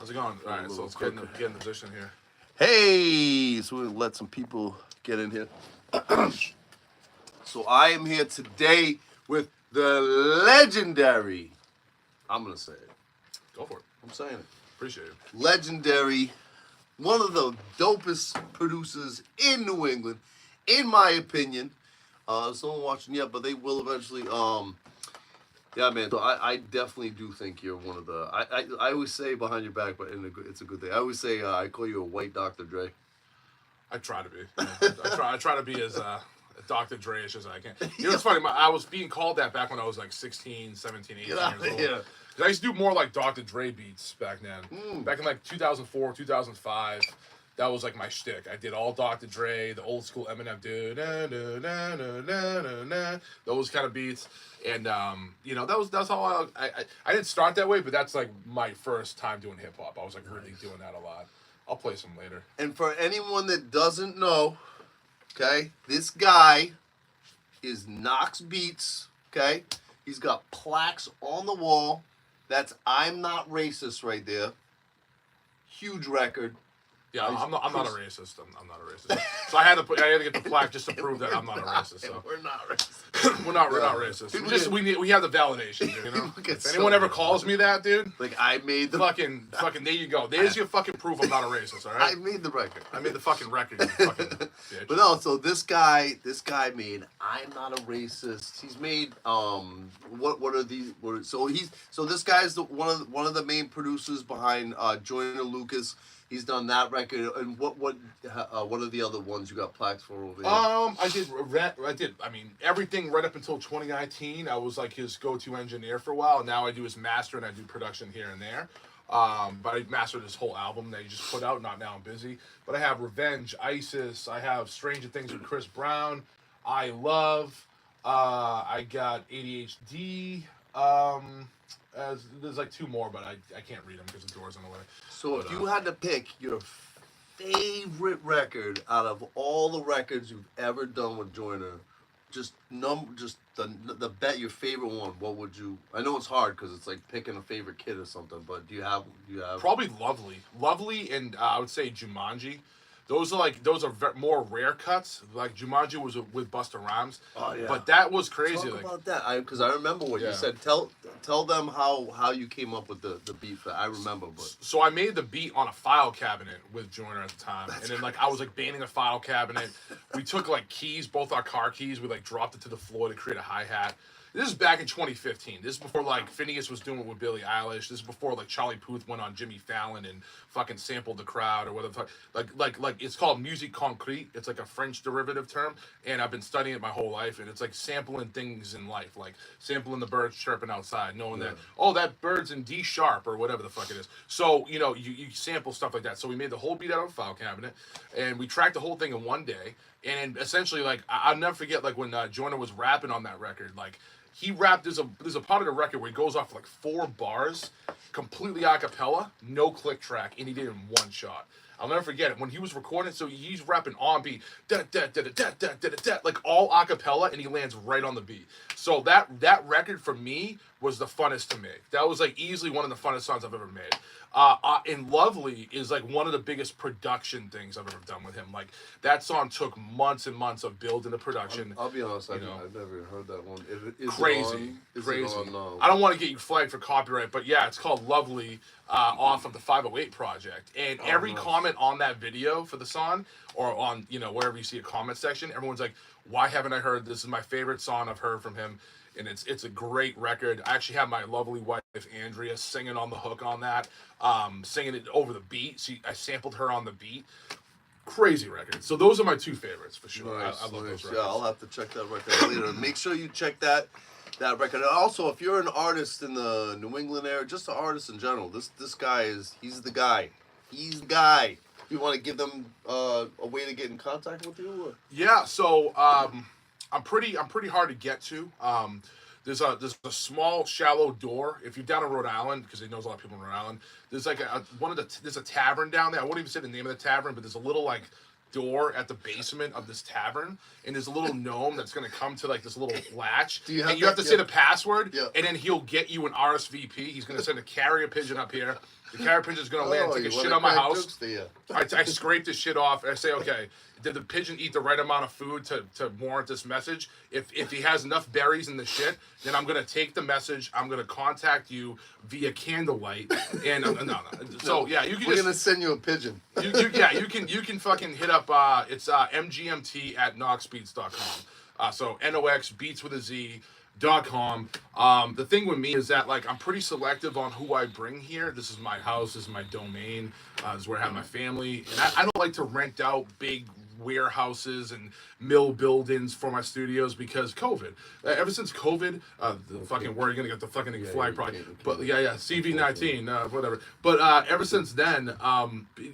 How's it going? All right, so let's get in position here. Hey, so we'll let some people get in here. So I am here today with the legendary, I'm going to say it. Go for it. I'm saying it. Appreciate it. Legendary, one of the dopest producers in New England, in my opinion. Someone watching yet, but they will eventually. Yeah, man. So I definitely do think you're one of the. I always say behind your back, but it's a good thing. I always say I call you a white Dr. Dre. I try to be. I try to be as Dr. Dre-ish as I can. You know, it's funny. I was being called that back when I was like 16, 17, 18 years old. Yeah. I used to do more like Dr. Dre beats back then. Back in like 2004, 2005. That was like my shtick. I did all Dr. Dre, the old school Eminem, those kind of beats, and you know, that's how I didn't start that way, but that's like my first time doing hip hop. I was like really doing that a lot. I'll play some later. And for anyone that doesn't know, okay, this guy is Knox Beats. Okay, he's got plaques on the wall. That's "I'm Not Racist" right there. Huge record. Yeah, I'm not a racist. I'm not a racist. So I had to get the plaque just to prove that I'm not a racist. So we're not racist. we're not racist. We have the validation, dude, you know. If anyone ever calls me that, dude, like I made the fucking there you go. There's your fucking proof I'm not a racist. All right. I made the record. I made the fucking record. You fucking bitch. But no, so this guy made "I'm Not a Racist." He's made what are these? So this guy's one of the main producers behind Joyner Lucas. He's done that record, and what are the other ones you got plaques for over there? I did. I mean, everything right up until 2019. I was like his go-to engineer for a while. Now I do his master and I do production here and there. But I mastered his whole album that he just put out. Not Now I'm Busy. But I have Revenge, ISIS. I have Stranger Things with Chris Brown. I Love. I got ADHD. There's like two more, but I can't read them because the door's in the way. So if you had to pick your favorite record out of all the records you've ever done with Joyner, just the bet your favorite one, what would you? I know it's hard because it's like picking a favorite kid or something, but do you have? Probably Lovely, and I would say Jumanji. Those are more rare cuts. Like Jumanji was with Busta Rhymes. Oh yeah. But that was crazy. Talk about that, because I remember what you said. Tell them how you came up with the beat. I remember, but so I made the beat on a file cabinet with Joyner at the time, and then like I was like banding a file cabinet. We took like keys, both our car keys. We like dropped it to the floor to create a hi hat. This is back in 2015. This is before like Phineas was doing it with Billie Eilish. This is before like Charlie Puth went on Jimmy Fallon and fucking sampled the crowd or whatever. Like it's called musique concrete. It's like a French derivative term, and I've been studying it my whole life. And it's like sampling things in life, like sampling the birds chirping outside, knowing that that bird's in D sharp or whatever the fuck it is. So you know you sample stuff like that. So we made the whole beat out of a file cabinet, and we tracked the whole thing in one day. And essentially, like I'll never forget, like when Joyner was rapping on that record, like. He rapped. There's a part of the record where he goes off like 4 bars, completely a cappella, no click track, and he did it in one shot. I'll never forget it when he was recording. So he's rapping on beat, like all a cappella, and he lands right on the beat. So that record for me was the funnest to make. That was like easily one of the funnest songs I've ever made. And Lovely is like one of the biggest production things I've ever done with him. Like that song took months and months of building the production. I'll be honest, I've never heard that one. Crazy. I don't want to get you flagged for copyright, but yeah, it's called Lovely off of the 508 project. And every comment on that video for the song, or on wherever you see a comment section, everyone's like, "Why haven't I heard this? Is my favorite song I've heard from him." And it's a great record. I actually have my lovely wife Andrea singing on the hook on that, singing it over the beat. I sampled her on the beat. Crazy record. So those are my 2 favorites for sure. Nice, I love those records. Yeah, I'll have to check that record later. Make sure you check that record. And also, if you're an artist in the New England area, just an artist in general, this guy he's the guy. He's the guy. You want to give them a way to get in contact with you? Or? Yeah. So. I'm pretty hard to get to. There's a small shallow door. If you're down in Rhode Island, because he knows a lot of people in Rhode Island, there's like there's a tavern down there. I won't even say the name of the tavern, but there's a little like door at the basement of this tavern, and there's a little gnome that's gonna come to like this little latch, and you have to say the password, and then he'll get you an RSVP. He's gonna send a carrier pigeon up here. The carrier pigeon's gonna land, take a shit on my house. I scrape this shit off, and I say, okay, did the pigeon eat the right amount of food to warrant this message? If he has enough berries in the shit, then I'm gonna take the message. I'm gonna contact you via candlelight, and no. So yeah, you can. We're gonna send you a pigeon. You can fucking hit up. It's mgmt@noxbeats.com. So NOX beats with a Z.com. The thing with me is that like I'm pretty selective on who I bring here. This is my house. This is my domain. This is where I have my family, and I don't like to rent out big warehouses and mill buildings for my studios because COVID. Ever since COVID, the fucking word, you're gonna get the fucking flag probably. But CV19, whatever. But ever since then,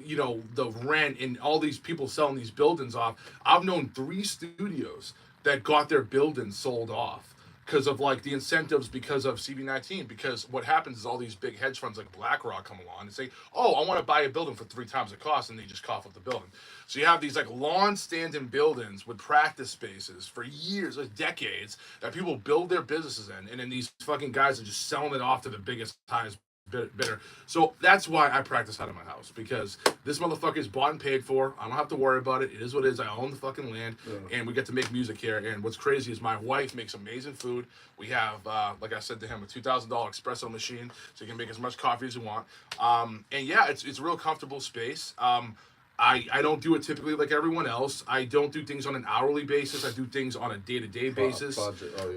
you know, the rent and all these people selling these buildings off, I've known 3 studios that got their buildings sold off because of like the incentives because of CV19. Because what happens is all these big hedge funds like BlackRock come along and say, oh, I want to buy a building for 3 times the cost, and they just cough up the building. So you have these like long-standing buildings with practice spaces for years, like decades, that people build their businesses in, and then these fucking guys are just selling it off to the biggest, highest bidder. So that's why I practice out of my house, because this motherfucker is bought and paid for. I don't have to worry about it. It is what it is. I own the fucking land, and we get to make music here. And what's crazy is my wife makes amazing food. We have, like I said to him, a $2,000 espresso machine, so you can make as much coffee as you want. And yeah, it's a real comfortable space. I don't do it typically like everyone else. I don't do things on an hourly basis. I do things on a day-to-day basis,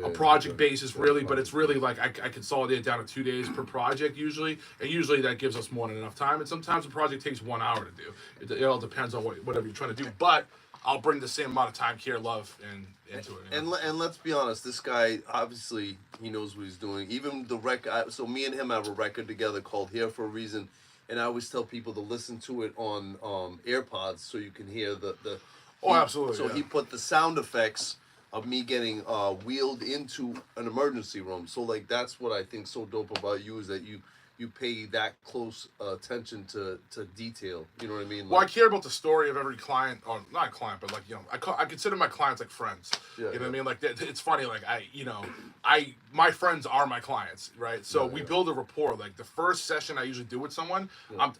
a project basis, really. But it's really like I consolidate it down to 2 days per project usually, and usually that gives us more than enough time. And sometimes a project takes 1 hour to do. It all depends on whatever you're trying to do. But I'll bring the same amount of time, care, love, and into it. You know? And let's be honest, this guy obviously he knows what he's doing. Even the record. So me and him have a record together called "Here for a Reason." And I always tell people to listen to it on AirPods so you can hear the absolutely. So he put the sound effects of me getting wheeled into an emergency room. So like that's what I think so dope about you is that you pay that close attention to detail. You know what I mean? Like, well, I care about the story of every client, or not a client, but like, you know, I consider my clients like friends. You know what I mean? Like it's funny. Like my friends are my clients, right? So we build a rapport. Like the first session I usually do with someone,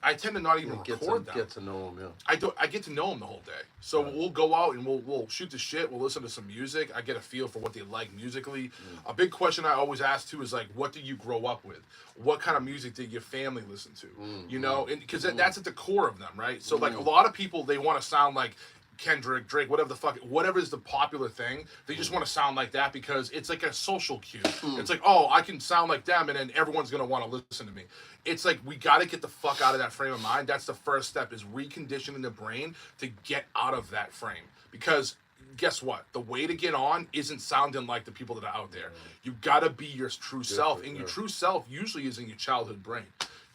I tend to not even record them. Get to know them. I get to know them the whole day. So we'll go out and we'll shoot the shit. We'll listen to some music. I get a feel for what they like musically. A big question I always ask too is like, what did you grow up with? What kind of music did your family listen to? You know, and because that's at the core of them, right? So like a lot of people, they want to sound like Kendrick, Drake, whatever is the popular thing. They just want to sound like that because it's like a social cue. It's like, oh, I can sound like them, and then everyone's gonna want to listen to me. It's like we got to get the fuck out of that frame of mind. That's the first step, is reconditioning the brain to get out of that frame. Because guess what? The way to get on isn't sounding like the people that are out there. You got to be your true self, and your true self usually is in your childhood brain.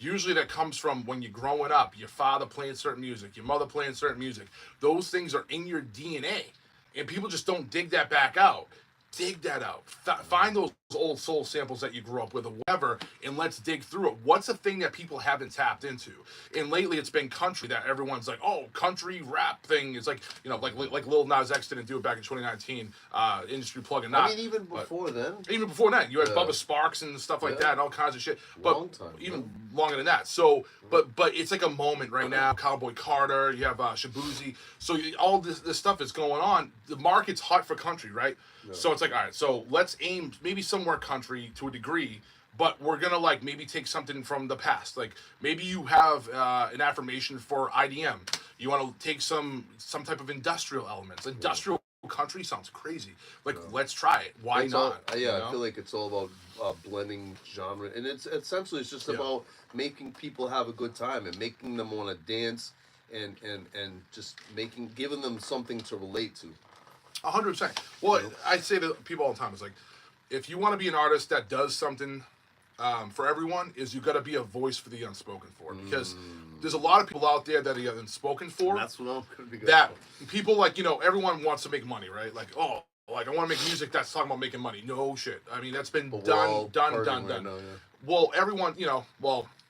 Usually that comes from when you're growing up, your father playing certain music, your mother playing certain music. Those things are in your DNA, and people just don't dig that back out. Dig that out. Find those old soul samples that you grew up with or whatever, and let's dig through it. What's a thing that people haven't tapped into? And lately it's been country, that everyone's like, oh, country rap thing. It's like, you know, like Lil Nas X didn't do it back in 2019, industry plug and not. I mean, even before then, you had Bubba Sparks and stuff like that and all kinds of shit. But even longer than that. So, but it's like a moment right now. Cowboy Carter, you have Shabuzi. So all this stuff is going on. The market's hot for country, right? So it's like, all right, so let's aim maybe somewhere country to a degree, but we're gonna like maybe take something from the past. Like maybe you have an affirmation for IDM. You want to take some type of industrial elements. Industrial country sounds crazy. Like let's try it. Why not? I feel like it's all about blending genre, and it's essentially just about making people have a good time and making them want to dance and just giving them something to relate to. 100%. Well, I say to people all the time, it's like, if you want to be an artist that does something for everyone, is you got to be a voice for the unspoken for. Because there's a lot of people out there that are unspoken for. And that's what I'm going to be that people like, you know, everyone wants to make money, right? Like, oh, like I want to make music that's talking about making money. No shit. I mean, that's been done. Well, everyone, you know,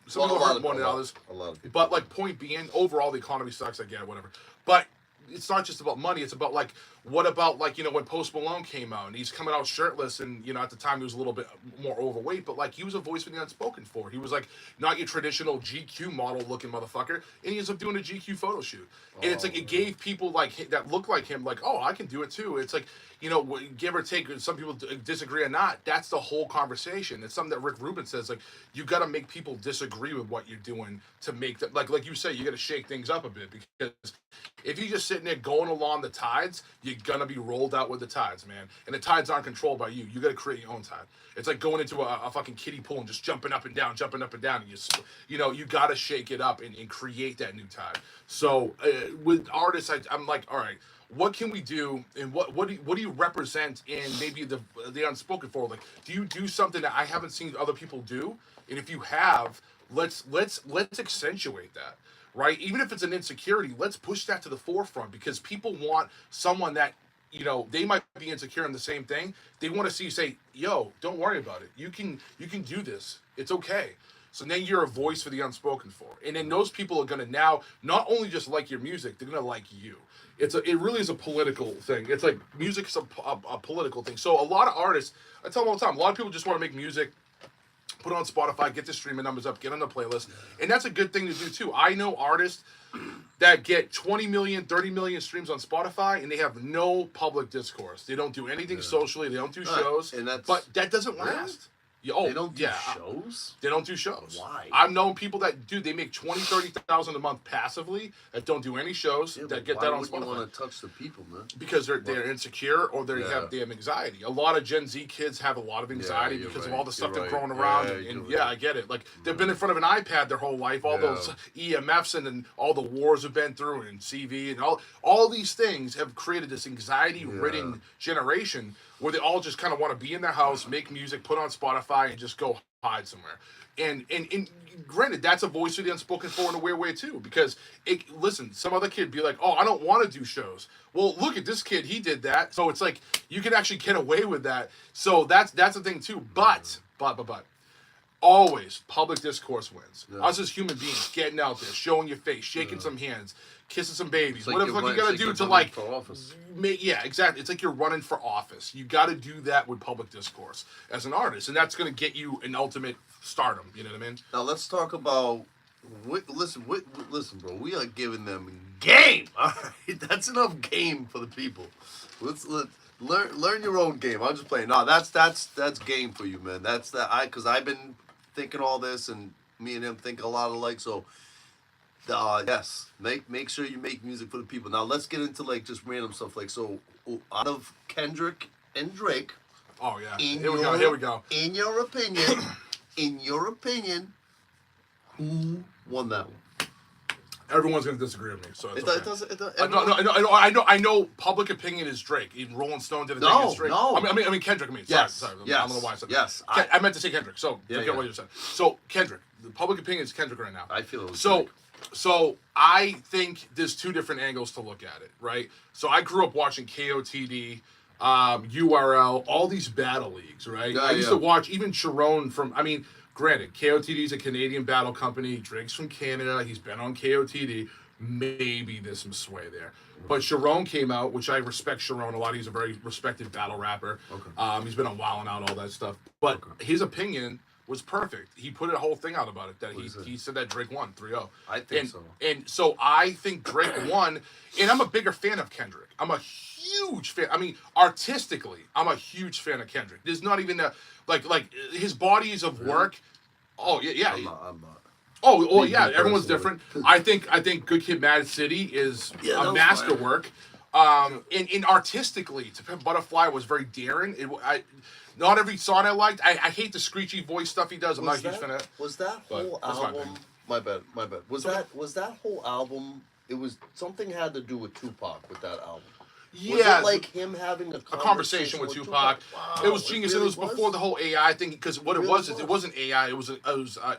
some people hurt more than others. A lot of people. But like, point being, overall, the economy sucks. I get it, whatever. But it's not just about money. It's about like, what about like, you know, when Post Malone came out and he's coming out shirtless, and you know, at the time he was a little bit more overweight, but like he was a voice for the unspoken for. He was like not your traditional GQ model looking motherfucker, and he ends up doing a GQ photo shoot. And it's like it gave people like that look like him, like, oh, I can do it too. It's like, you know, give or take, some people disagree or not. That's the whole conversation. It's something that Rick Rubin says, like, you got to make people disagree with what you're doing to make them, like you say, you got to shake things up a bit, because if you're just sitting there going along the tides, you're gonna be rolled out with the tides, man. And the tides aren't controlled by you. You got to create your own tide. It's like going into a fucking kiddie pool and just jumping up and down, and you know, you got to shake it up and create that new tide. So with artists, I'm like, all right, what can we do, and what do you represent in maybe the unspoken for? Like, do you do something that I haven't seen other people do? And if you have, let's accentuate that, right? Even if it's an insecurity, let's push that to the forefront, because people want someone that, you know, they might be insecure in the same thing. They want to see you say, yo, don't worry about it. You can do this. It's okay. So then you're a voice for the unspoken for. And then those people are going to now not only just like your music, they're going to like you. It really is a political thing. It's like music's a political thing. So a lot of artists, I tell them all the time, a lot of people just want to make music, put it on Spotify, get the streaming numbers up, get on the playlist. And that's a good thing to do too. I know artists that get 20 million, 30 million streams on Spotify, and they have no public discourse. They don't do anything socially. They don't do shows. But that doesn't last. They don't do shows? They don't do shows. Why? I've known people that do. They make 20, 30,000 a month passively, that don't do any shows, that get that on Spotify. Why would you want to touch the people, man? Because they're insecure, or they have anxiety. A lot of Gen Z kids have a lot of anxiety because of all the stuff they're throwing around. And I get it. Like, they've been in front of an iPad their whole life. All those EMFs and then all the wars have been through, and CV and all these things have created this anxiety-ridden generation, where they all just kind of want to be in their house, make music, put on Spotify, and just go hide somewhere. And granted, that's a voice of the unspoken for in a weird way too, because listen, some other kid be like, oh, I don't want to do shows. Well, look at this kid, he did that. So it's like, you can actually get away with that. So that's the thing too. But always public discourse wins. Us as human beings getting out there, showing your face, shaking some hands, kissing some babies, like whatever you gotta do to like exactly. It's like you're running for office. You got to do that with public discourse as an artist, and that's going to get you an ultimate stardom. You know what I mean? Now let's talk about. Listen, bro. We are giving them game. All right, that's enough game for the people. Let's learn your own game. I'm just playing. No, that's game for you, man. Because I've been thinking all this, and me and him think a lot alike. So. Yes, make sure you make music for the people. Now let's get into like just random stuff. Like, so out of Kendrick and Drake. Oh yeah. Here we go. In your opinion, who won that one? Everyone's gonna disagree with me, so it's okay. I know. Public opinion is Drake. Even Rolling Stone did a thing against Drake. No. I mean Kendrick. Sorry. I don't know why I said that. Yes. I meant to say Kendrick. So forget what you said. So Kendrick. The public opinion is Kendrick right now. I feel it was so. Drake. So I think there's two different angles to look at it, right? So I grew up watching KOTD, URL, all these battle leagues, right? I used to watch even Sharon granted, KOTD is a Canadian battle company. Drake's from Canada. He's been on KOTD. Maybe there's some sway there. But Sharon came out, which I respect Sharon a lot. He's a very respected battle rapper. Okay. He's been on Wild 'N Out, all that stuff. But his opinion was perfect. He put a whole thing out about it, that he said that Drake won 3-0. I think so. And so I think Drake won, and I'm a bigger fan of Kendrick. I'm a huge fan. I mean, artistically, I'm a huge fan of Kendrick. There's not even like his bodies of work. Oh yeah. I'm not. Oh yeah, everyone's different. I think Good Kid, Mad City is a masterwork. And artistically, To Pimp Butterfly was very daring. Not every song I liked. I hate the screechy voice stuff he does. I'm not a huge fan of that. Was that whole album? My bad. Was that whole album? It was something had to do with Tupac with that album. Yeah, was it like him having a conversation with Tupac. Wow, it was genius. It was before the whole AI thing, because what it was is it wasn't AI. It was an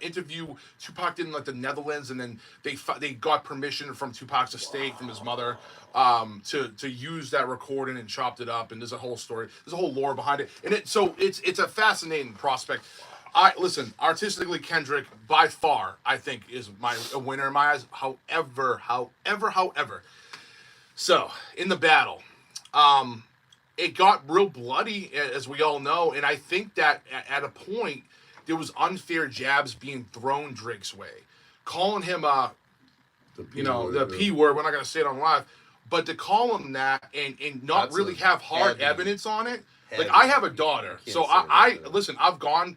interview. Tupac did in like the Netherlands, and then they got permission from Tupac's estate, from his mother, to use that recording, and chopped it up. And there's a whole story. There's a whole lore behind it, and it's a fascinating prospect. Listen, artistically, Kendrick by far I think is a winner in my eyes. However. So in the battle, it got real bloody, as we all know, and I think that at a point there was unfair jabs being thrown Drake's way, calling him the P word. We're not gonna say it on live, but to call him that and not That's really a have hard heavy- evidence on it. Like heavy. I have a daughter, You so can't say I that. listen. I've gone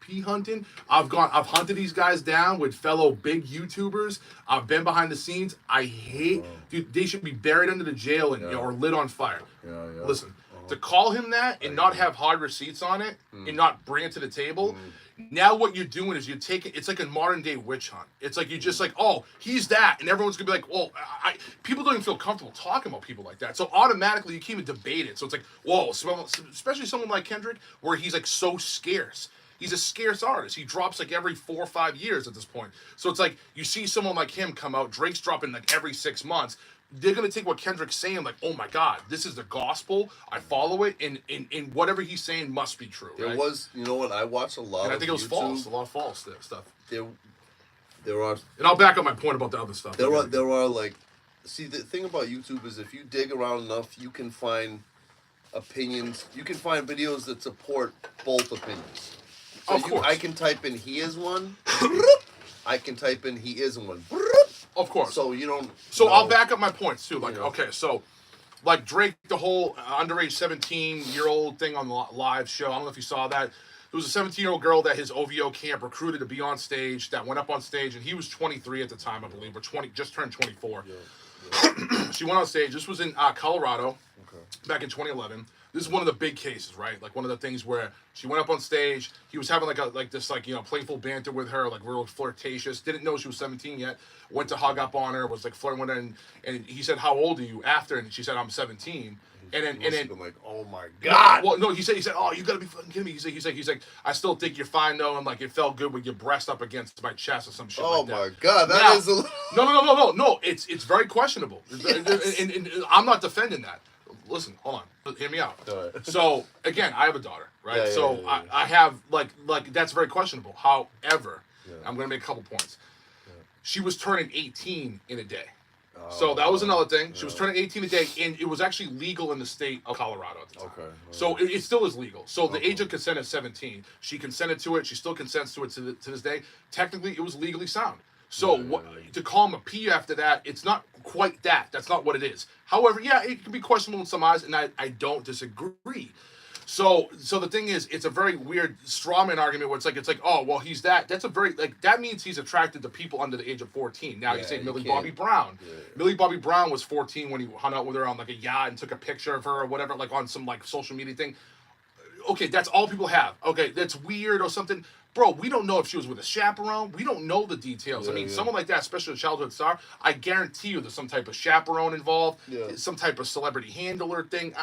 pea hunting. I've hunted these guys down with fellow big YouTubers. I've been behind the scenes. I hate, dude. They should be buried under the jail and or lit on fire. Yeah. Listen, to call him that and not have hard receipts on it and not bring it to the table. Now what you're doing is you're taking. It's like a modern day witch hunt. It's like you're just like, oh, he's that, and everyone's gonna be like, well, people don't even feel comfortable talking about people like that. So automatically you can't even debate it. So it's like, whoa, especially someone like Kendrick, where he's like so scarce. He's a scarce artist. He drops like every 4 or 5 years at this point. So it's like you see someone like him come out. Drake's dropping like every 6 months. They're gonna take what Kendrick's saying, like, oh my God, this is the gospel. I follow it, and whatever he's saying must be true. There right? was, you know what? I watched a lot. And I of think it was YouTube. false. A lot of false stuff. There are. And I'll back up my point about the other stuff. There are like, see, the thing about YouTube is if you dig around enough, you can find opinions. You can find videos that support both opinions. So Of course. I can type in he is one. I can type in he isn't one. Of course. So you don't. So know, I'll back up my points too. Like, You know. okay, so like Drake, the whole underage 17-year-old thing on the live show. I don't know if you saw that. There was a 17-year-old girl that his OVO camp recruited to be on stage. That went up on stage, and he was 23 at the time, I believe, or 20, just turned 24. She went on stage. This was in Colorado, back in 2011. This is one of the big cases, right? Like one of the things where she went up on stage. He was having this playful banter with her, like real flirtatious. Didn't know she was 17 yet. Went to hug up on her. Was like flirting with her, and he said, "How old are you?" After, and she said, "I'm 17." And then I'm like, oh my God. Well, no, he said, "Oh, you gotta be fucking kidding me." He's like, "I still think you're fine though, and like it felt good with your breast up against my chest or some shit Oh like that." my God, that Now- is a. No. It's very questionable, and I'm not defending that. Listen, hold on, hear me out. All right. So again, I have a daughter, right? Yeah, So yeah. I have like that's very questionable. However, I'm gonna make a couple points. She was turning 18 in a day. So that was another thing. She was turning 18 a day, and it was actually legal in the state of Colorado at the time. Okay. So it still is legal. So the age of consent is 17. She consented to it. She still consents to it to this day. Technically, it was legally sound. So to call him a P after that, it's not quite that. That's not what it is. However, yeah, it can be questionable in some eyes, and I don't disagree. So the thing is, it's a very weird strawman argument where it's like, oh, well, he's that. That's a very, like, that means he's attracted to people under the age of 14. Now you say you Millie can't- Bobby Brown. Yeah. Millie Bobby Brown was 14 when he hung out with her on like a yacht and took a picture of her or whatever, like on some like social media thing. Okay, that's all people have. Okay, that's weird or something. Bro, we don't know if she was with a chaperone. We don't know the details. I mean, someone like that, especially a childhood star, I guarantee you there's some type of chaperone involved, some type of celebrity handler thing.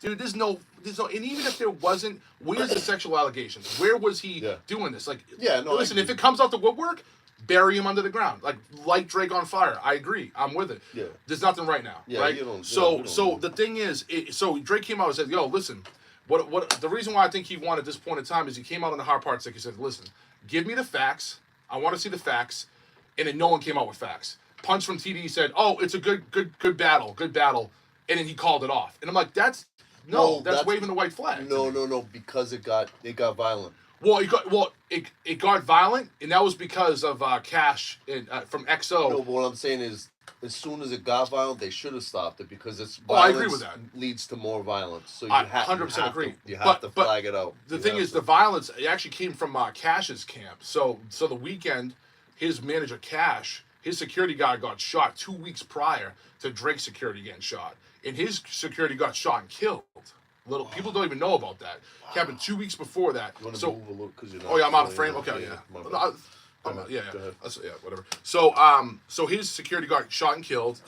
Dude, there's no, and even if there wasn't, where's the sexual allegations? Where was he doing this? Like, listen, if it comes out the woodwork, bury him under the ground. Like Drake on fire. I agree. I'm with it. Yeah. There's nothing right now, right? You don't, So the thing is, so Drake came out and said, yo, listen, What the reason why I think he won at this point in time is he came out on the hard part. He said, "Listen, give me the facts. I want to see the facts," and then no one came out with facts. Punch from TD said, "Oh, it's a good battle, and then he called it off. And I'm like, that's waving the white flag. No, because it got violent. Well, it got violent, and that was because of Cash from XO. No, but what I'm saying is, as soon as it got violent, they should have stopped it because it's I violence agree with that. leads to more violence. So I 100% agree. You have to But flag it out. The thing is, the violence it actually came from Cash's camp. So the weekend, his manager Cash, his security guard got shot 2 weeks prior to Drake's security getting shot, and his security got shot and killed. Little people don't even know about that. It happened 2 weeks before that. You want to So move a little because you're not. oh yeah, I'm out of frame. fully- Okay, yeah. my bad. Yeah, Go ahead. yeah, whatever. So his security guard shot and killed.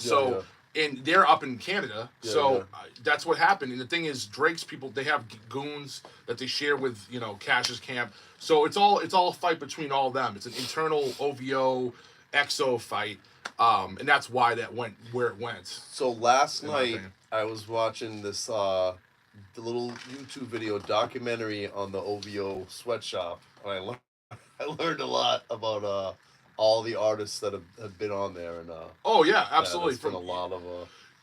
And they're up in Canada. That's what happened. And the thing is, Drake's people, they have goons that they share with, Cash's camp. So it's all a fight between all of them. It's an internal OVO XO fight. And that's why that went where it went. So last in my night opinion. I was watching this the little YouTube video documentary on the OVO sweatshop, and I learned a lot about all the artists that have been on there, and Oh yeah, absolutely. From a lot of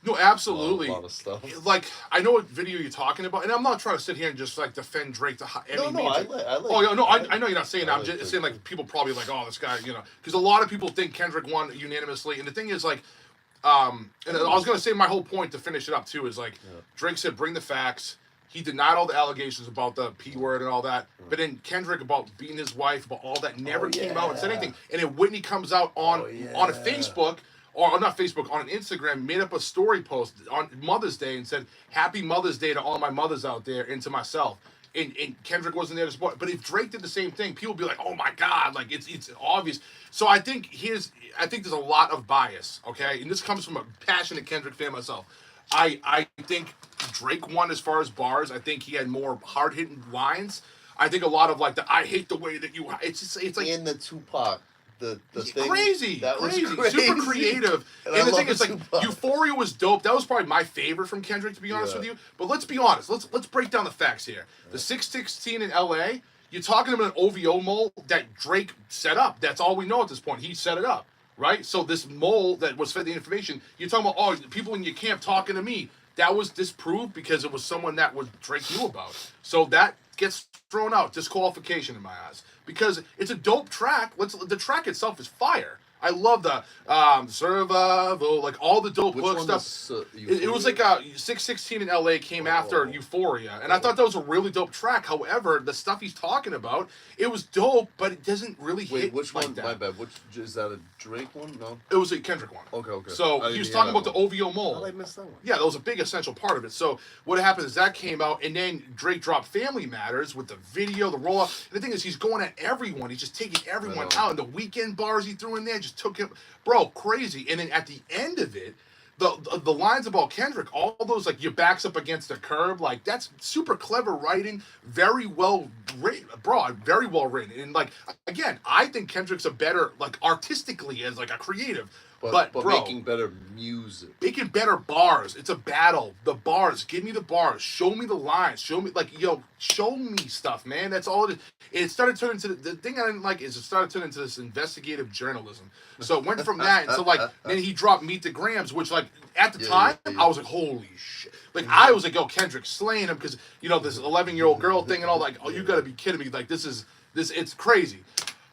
No, absolutely. A lot of stuff. Like, I know what video you're talking about, and I'm not trying to sit here and just like defend Drake to any means. I like. Oh yeah, no, I I know you're not saying that. I'm just saying like people probably like, oh, this guy, because a lot of people think Kendrick won unanimously, and the thing is like, and I was gonna say my whole point to finish it up too is like, Drake said bring the facts. He denied all the allegations about the P word and all that, but then Kendrick about beating his wife, about all that never came out and said anything. And then Whitney comes out on a Facebook. Or not Facebook, on an Instagram, made up a story post on Mother's Day and said, "Happy Mother's Day to all my mothers out there and to myself." And Kendrick wasn't there to support. But if Drake did the same thing, people would be like, "Oh my God!" Like it's obvious. So I think there's a lot of bias. Okay, and this comes from a passionate Kendrick fan myself. I think Drake won as far as bars. I think he had more hard hitting lines. I think a lot of like I hate the way that you. It's like in the Tupac. The thing crazy, crazy, super creative. And the thing is, like, Euphoria was dope. That was probably my favorite from Kendrick, to be honest with you. But let's be honest. Let's break down the facts here. The 616 in L.A. You're talking about an OVO mole that Drake set up. That's all we know at this point. He set it up, right? So this mole that was fed the information. You're talking about people in your camp talking to me. That was disproved because it was someone that Drake knew about. So that gets thrown out. Disqualification in my eyes. Because it's a dope track. The track itself is fire. I love the Survival, like all the dope hook stuff. It was like 616 in LA came after Euphoria, and I thought that was a really dope track. However, the stuff he's talking about, it was dope, but it doesn't really hit. Which like one? That. My bad. Which is that a Drake one? No, it was a Kendrick one. Okay. So he was talking about the OVO mole. How did I miss that one? Yeah, that was a big essential part of it. So what happened is that came out, and then Drake dropped Family Matters with the video, the roll up. And the thing is, he's going at everyone. He's just taking everyone out. And the weekend bars he threw in there just took him, bro, crazy. And then at the end of it, the lines about Kendrick, all those like your back's up against the curb, like that's super clever writing, very well written, very well written. And like again, I think Kendrick's a better like artistically as like a creative. But bro, making better music. Making better bars. It's a battle. The bars. Give me the bars. Show me the lines. Show me, show me stuff, man. That's all it is. It started turning into, the thing I didn't like is it started turning into this investigative journalism. So it went from that, and so like, then he dropped Meet the Grams, which like, at the time, I was like, holy shit. Like, I was like, yo, Kendrick's slaying him, because, this 11-year-old girl thing and all, like, oh, you gotta be kidding me. Like, it's crazy.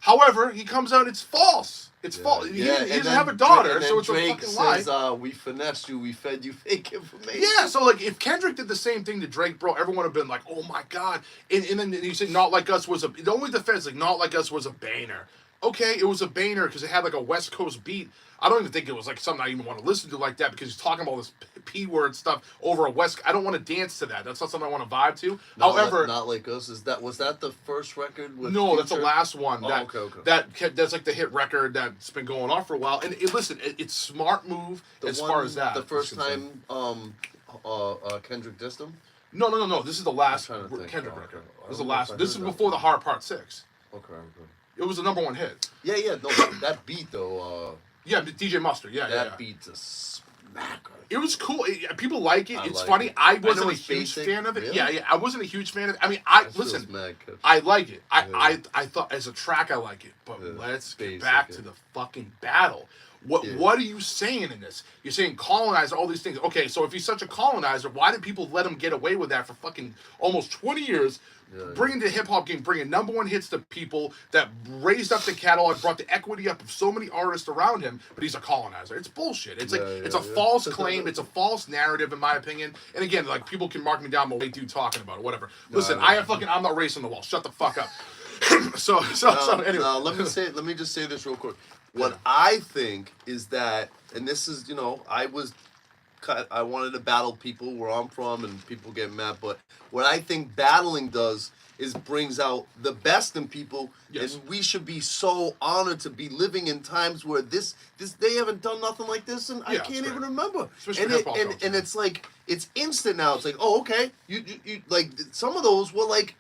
However, he comes out, it's false. It's false. He doesn't have a daughter, so it's Drake a fucking lie. Says, we finessed you, we fed you fake information. Yeah, so like if Kendrick did the same thing to Drake, bro, everyone would have been like, oh my God. And then he said Not Like Us was the only defense, like Not Like Us was a banger. Okay, it was a banger because it had like a West Coast beat. I don't even think it was like something I even want to listen to like that because he's talking about this P word stuff over a West. I don't want to dance to that. That's not something I want to vibe to. However, Not Like Us. Was that the first record? With no, Future? That's the last one. Okay. That's like the hit record that's been going on for a while. And listen, it's smart move far as that. The first time Kendrick dissed him. No. This is the last Kendrick record. This is the last. This is before the Hard Part 6. Okay. It was the number one hit. Yeah. No, that beat though. Yeah, DJ Mustard. Yeah, that beat's a smacker. It was cool. People like it. It's funny. I wasn't a huge fan of it. Really? Yeah. I wasn't a huge fan of it. I mean, listen. I like it. I thought as a track I like it, but let's get back to the fucking battle. What are you saying in this? You're saying colonizer, all these things. Okay, so if he's such a colonizer, why did people let him get away with that for fucking almost 20 years? Bringing the hip hop game, bringing number one hits to people that raised up the catalog, brought the equity up of so many artists around him, but he's a colonizer. It's bullshit. It's it's a false claim. It's a false narrative, in my opinion. And again, like people can mark me down, but wait, dude, talking about it, whatever. Listen, I'm not racing the wall. Shut the fuck up. so anyway. Let me just say this real quick. What I think is that, and this is, I wanted to battle people where I'm from and people get mad, but what I think battling does is brings out the best in people, and we should be so honored to be living in times where this they haven't done nothing like this, and I can't even remember. And it's like it's instant now. It's like, oh, okay, you like some of those were like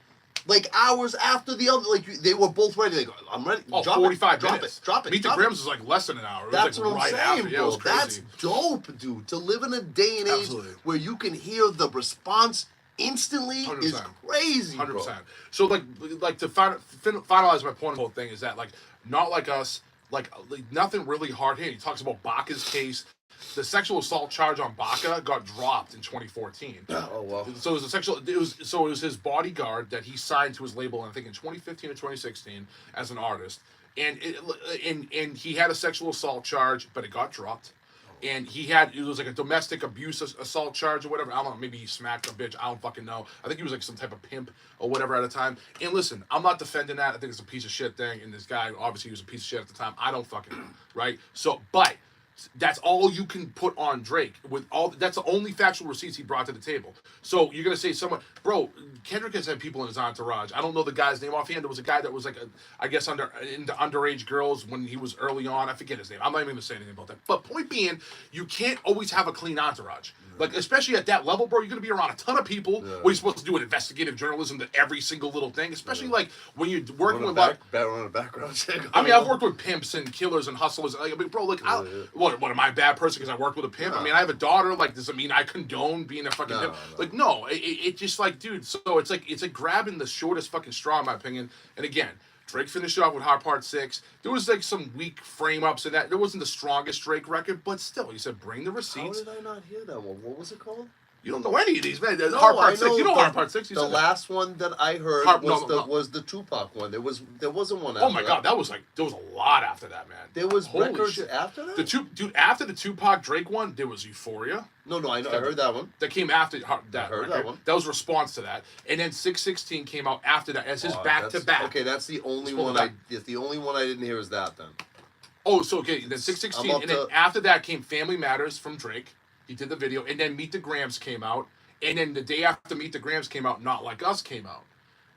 hours after the other, like they were both ready. They go, I'm ready. Oh, drop 45 minutes. Drop it. Meet the Grams was like less than an hour. It That's was like what I'm right saying, after. bro. Yeah, it was crazy. That's dope, dude. To live in a day and age where you can hear the response instantly 100%. Is crazy, 100%. So like to finalize my point of the whole thing is that like Not Like Us like nothing really hard hitting. He talks about Baca's case. The sexual assault charge on Baca got dropped in 2014. Oh wow. So it was his bodyguard that he signed to his label, I think in 2015 or 2016 as an artist, and and he had a sexual assault charge, but it got dropped. And it was like a domestic abuse assault charge or whatever. I don't know, maybe he smacked a bitch. I don't fucking know. I think he was like some type of pimp or whatever at the time. And listen, I'm not defending that. I think it's a piece of shit thing. And this guy, obviously, he was a piece of shit at the time. I don't fucking know, right? So, but that's all you can put on Drake. That's the only factual receipts he brought to the table. So you're gonna say someone, bro, Kendrick has had people in his entourage. I don't know the guy's name offhand. There was a guy that was like I guess into underage girls when he was early on. I forget his name. I'm not even gonna say anything about that. But point being, you can't always have a clean entourage. Like, especially at that level, bro, you're going to be around a ton of people where you're supposed to do an investigative journalism to every single little thing, especially like when you're working with like... on a background check. I mean, I've worked with pimps and killers and hustlers. Like, I mean, bro, like, what, am I a bad person because I worked with a pimp? I mean, I have a daughter. Like, does it mean I condone being a fucking pimp? Like, no. It just like, dude, so it's like grabbing the shortest fucking straw, in my opinion. And again, Drake finished it off with Hard Part 6. There was like some weak frame-ups in that. There wasn't the strongest Drake record, but still, he said, bring the receipts. How did I not hear that one? What was it called? You don't know any of these, man. No, Hard Part 6. You know Hard Part 6. The last one that I heard was the Tupac one. There wasn't one after that. Oh my God, there was a lot after that, man. There was records after that? Dude, after the Tupac Drake one, there was Euphoria. No, I know. I heard that one. That came after that record. That one. That was a response to that. And then 616 came out after that as his back-to-back. Okay, that's the only one I didn't hear is that then. Oh, so okay, then 616, and then after that came Family Matters from Drake. He did the video, and then Meet the Grams came out. And then the day after Meet the Grams came out, Not Like Us came out.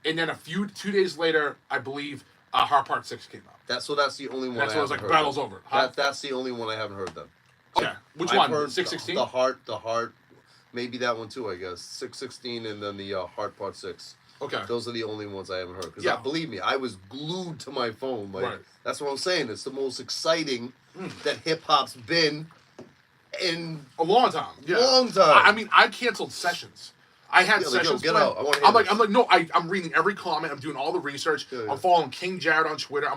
And then 2 days later, I believe, Hard Part 6 came out. That's the only one that's I haven't heard. Battle's over. That's the only one I haven't heard then. Yeah. Which one? 616? The Heart, maybe that one too, I guess. 616 and then the Hard Part 6. Okay. Those are the only ones I haven't heard. Because believe me, I was glued to my phone. Like, that's what I'm saying. It's the most exciting that hip-hop's been in a long time. Yeah. Long time. I mean, I canceled sessions. I had sessions. Get out. I'm like, no, I'm reading every comment. I'm doing all the research. Yeah. I'm following King Jared on Twitter.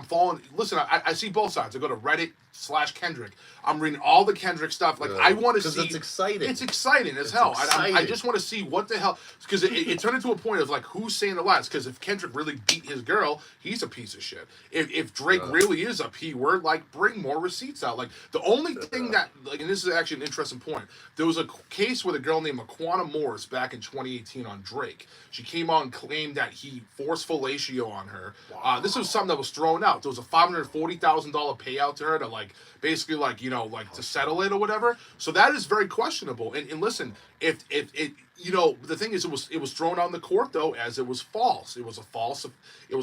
Listen, I see both sides. I go to Reddit/Kendrick. I'm reading all the Kendrick stuff. Like, I want to see. Because it's exciting. It's exciting as hell. I just want to see what the hell. Because it turned into a point of, like, who's saying the last? Because if Kendrick really beat his girl, he's a piece of shit. If Drake really is a P-word, like, bring more receipts out. Like, the only thing that, like, and this is actually an interesting point, there was a case with a girl named Aquana Morris back in 2018 on Drake. She came on and claimed that he forced fellatio on her. Wow. This was something that was thrown out. There was a $540,000 payout to her to, like, basically, like, you know, like, to settle it or whatever. So that is very questionable. And listen, if it, you know, the thing is, it was thrown out in the court though as it was false. It was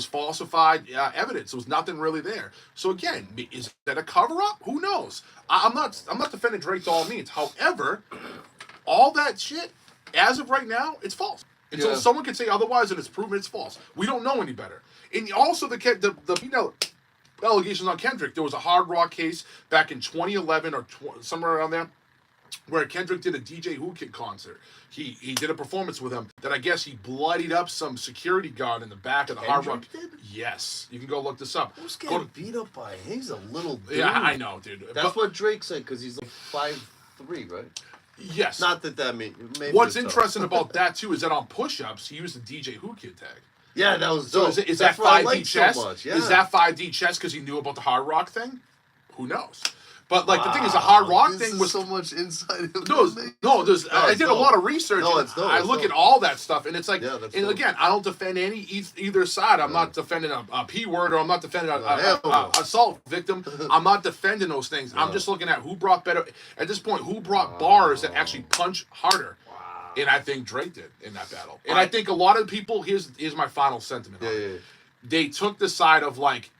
falsified evidence. There was nothing really there. So again, is that a cover up? Who knows? I'm not defending Drake to all means. However, all that shit, as of right now, it's false. Until someone can say otherwise and it's proven it's false. We don't know any better. And also the you know, allegations on Kendrick. There was a Hard Rock case back in 2011 or somewhere around there, where Kendrick did a DJ Who Kid concert. He did a performance with him that I guess he bloodied up some security guard in the back of the Hard Rock. Did? Yes, you can go look this up. Who's getting beat up by? He's a little dude. Yeah, I know, dude. That's what Drake said because he's like 5'3", right? Yes. Not that means. What's interesting about that too is that on push-ups he used the DJ Who Kid tag. Yeah, that was dope. So is that 5D chess? So yeah. Is that 5D chess because he knew about the Hard Rock thing? Who knows? But like the thing is, the Hard Rock thing was so much inside. I did a lot of research. No, it's dope. I look at all that stuff, and it's like, and dope. Again, I don't defend either side. I'm not defending a P word, or I'm not defending a assault victim. I'm not defending those things. I'm just looking at who brought better at this point. Who brought bars that actually punch harder? And I think Drake did in that battle. And I think a lot of people. Here's my final sentiment. They took the side of like.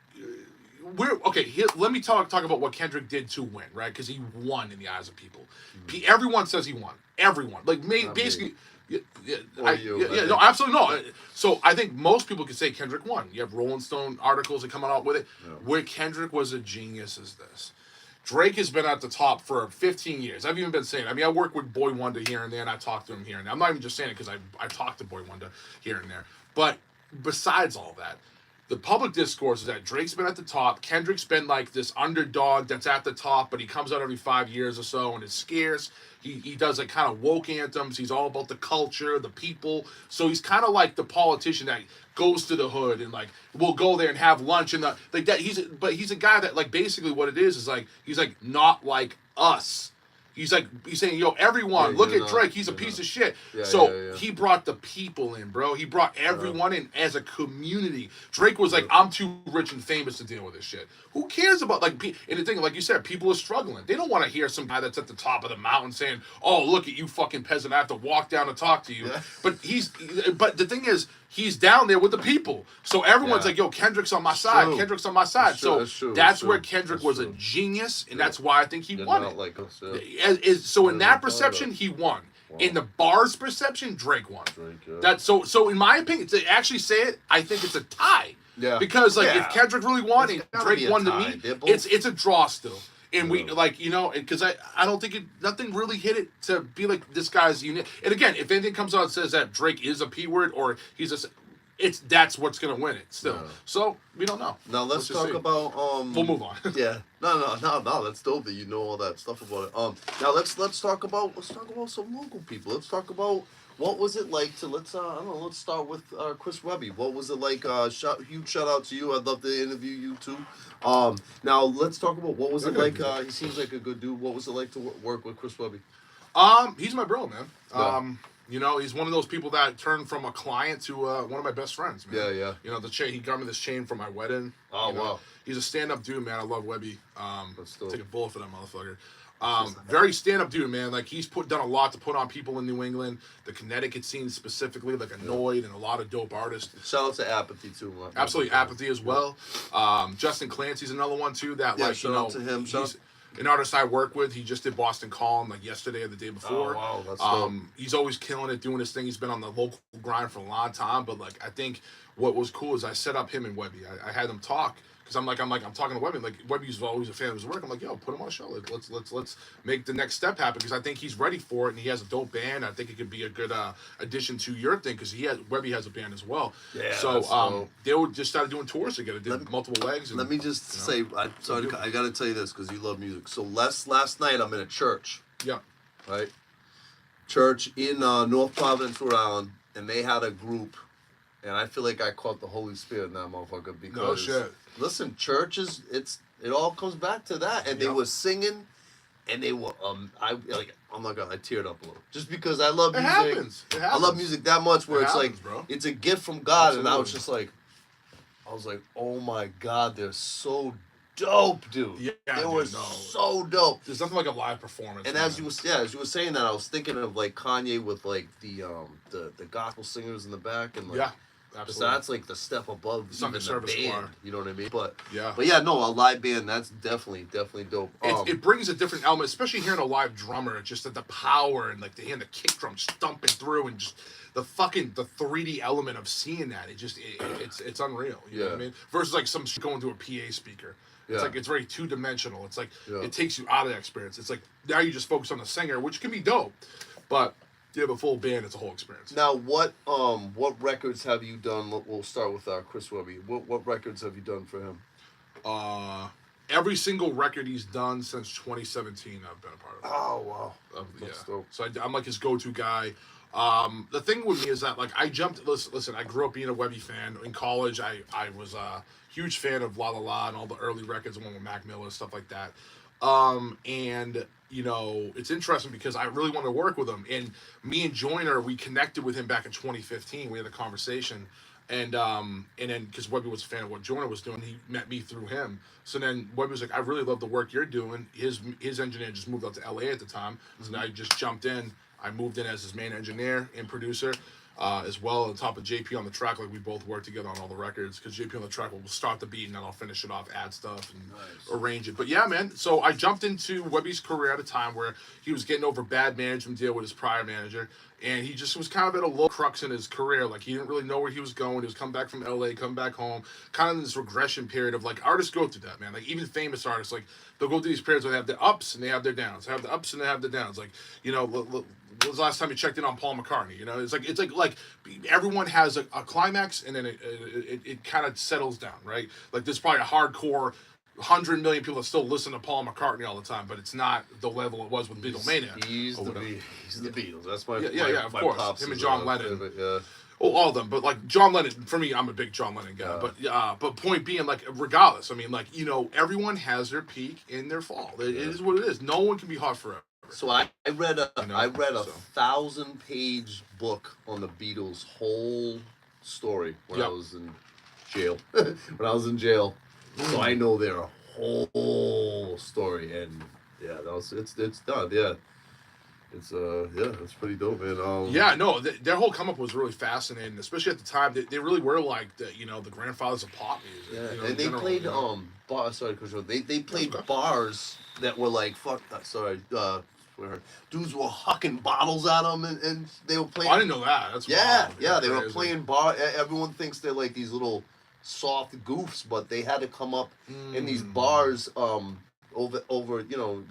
Let me talk about what Kendrick did to win, right? Because he won in the eyes of people. Everyone says he won. Everyone, like basically, no, absolutely no. So I think most people could say Kendrick won. You have Rolling Stone articles that come out with it. Yeah. Where Kendrick was a genius is this. Drake has been at the top for 15 years. I've even been saying, I mean, I work with Boy Wonder here and there, and I talk to him here and there. I'm not even just saying it because I talk to Boy Wonder here and there. But besides all that, the public discourse is that Drake's been at the top. Kendrick's been like this underdog that's at the top, but he comes out every 5 years or so and it's scarce. He does like kind of woke anthems. He's all about the culture, the people. So he's kind of like the politician that goes to the hood and like will go there and have lunch and like that. He's a guy that like basically what it is like he's like not like us. He's saying, yo, everyone, look at Drake. He's a piece of shit. So he brought the people in, bro. He brought everyone in as a community. Drake was like, I'm too rich and famous to deal with this shit. Who cares about, like, and the thing, like you said, people are struggling. They don't want to hear some guy that's at the top of the mountain saying, oh, look at you fucking peasant. I have to walk down and talk to you. Yeah. But the thing is, he's down there with the people. So everyone's like, yo, Kendrick's on my side. True. Kendrick's on my side. That's where Kendrick was a genius, and that's why I think he won it. Like us, so in that perception, he won. Wow. In the bars perception, Drake won. So in my opinion, to actually say it, I think it's a tie. Yeah. Because if Kendrick really won and Drake won to me, it's a draw still. And we because I don't think nothing really hit it to be like this guy's unique. And again, if anything comes out and says that Drake is a P word or that's what's gonna win it still. Yeah. So we don't know. Now let's talk about we'll move on. Yeah. No. That's dope that you know all that stuff about it. Now let's talk about some local people. Let's talk about what was it like to let's start with Chris Webby. What was it like? Huge shout out to you. I'd love to interview you too. Now let's talk about what was it like. He seems like a good dude. What was it like to work with Chris Webby? He's my bro, man. Yeah. He's one of those people that turned from a client to one of my best friends, man. Yeah. The chain. He got me this chain for my wedding. Oh, wow. He's a stand-up dude, man. I love Webby. Take a bullet for that motherfucker. Very stand-up dude, man. Like he's done a lot to put on people in New England, the Connecticut scene specifically, like Annoyed and a lot of dope artists. Shout out to Apathy too, man. Absolutely, Apathy as well. Justin Clancy's another one too. That shout out to him. He's an artist I work with. He just did Boston Calling like yesterday or the day before. Oh wow, that's dope. He's always killing it, doing his thing. He's been on the local grind for a long time. But like I think what was cool is I set up him and Webby. I had them talk. Because I'm talking to Webby. Like Webby's always a fan of his work. I'm like, yo, put him on a show. Let's make the next step happen. Because I think he's ready for it, and he has a dope band. I think it could be a good addition to your thing. Because Webby has a band as well. Yeah. So they just started doing tours together. Did multiple legs. And, let me just say, I got to tell you this because you love music. So last night I'm in a church. Yeah. Right. Church in North Providence, Rhode Island, and they had a group, and I feel like I caught the Holy Spirit in that motherfucker because. No shit. Listen, churches, it all comes back to that, and they were singing, and they were oh my god, I teared up a little, just because I love music. It happens. I love music that much where it's like, bro. It's a gift from God, absolutely. And I was like, oh my god, they're so dope, dude. Yeah, they were so dope. There's nothing like a live performance. And as you were saying that, I was thinking of like Kanye with like the gospel singers in the back and like. Yeah. Absolutely. So that's like the step above even the band, choir. You know what I mean? But no, a live band, that's definitely dope. It brings a different element, especially hearing a live drummer, just the power and like hearing the kick drum stomping through and just the 3D element of seeing that. It's unreal. You know what I mean? Versus like some shit going to a PA speaker. It's like it's very two-dimensional. It's like it takes you out of that experience. It's like now you just focus on the singer, which can be dope, but you have a full band, it's a whole experience. Now, what records have you done? We'll start with Chris Webby. What records have you done for him? Every single record he's done since 2017, I've been a part of. Oh, wow. That's dope. So I'm like his go-to guy. The thing with me is that, like, I jumped... Listen, I grew up being a Webby fan. In college, I was a huge fan of La La La and all the early records, the one with Mac Miller, stuff like that. And... it's interesting because I really wanted to work with him. And me and Joyner, we connected with him back in 2015. We had a conversation. And then, because Webby was a fan of what Joyner was doing, he met me through him. So then Webby was like, I really love the work you're doing. His engineer just moved out to LA at the time. So then I just jumped in. I moved in as his main engineer and producer. As well on top of JP on the track, like we both work together on all the records because JP on the track will start the beat and then I'll finish it off, add stuff and arrange it. But yeah, man, so I jumped into Webby's career at a time where he was getting over bad management deal with his prior manager, and he just was kind of at a low crux in his career. Like, he didn't really know where he was going. He was coming back from LA, coming back home, kind of in this regression period of, like, artists go through that, man. Like, even famous artists, like, they'll go through these periods where they have their ups and they have their downs. They have the ups and they have the downs. Like, you know, when was the last time you checked in on Paul McCartney? You know, it's like everyone has a climax, and then it kind of settles down, right? Like, there's probably a hardcore 100 million people that still listen to Paul McCartney all the time, but it's not the level it was with Beatlemania. He's the Beatles. That's my of course. Him and John Lennon. Favorite, yeah. Oh, all of them, but like John Lennon, for me, I'm a big John Lennon guy. But point being, like, regardless, I mean, like, you know, everyone has their peak and their fall. It is what it is. No one can be hot forever. So I read a 1,000-page book on the Beatles' whole story when I was in jail. So I know their whole story, and it's done. Yeah, it's pretty dope, man. Their whole come up was really fascinating, especially at the time. They really were like the grandfathers of pop music. Yeah, you know, and they played bars. Sorry, they played bars that were like where dudes were hucking bottles at them, and they were playing. I didn't know that. That's wild. They were playing bar. Everyone thinks they're like these little soft goofs, but they had to come up in these bars over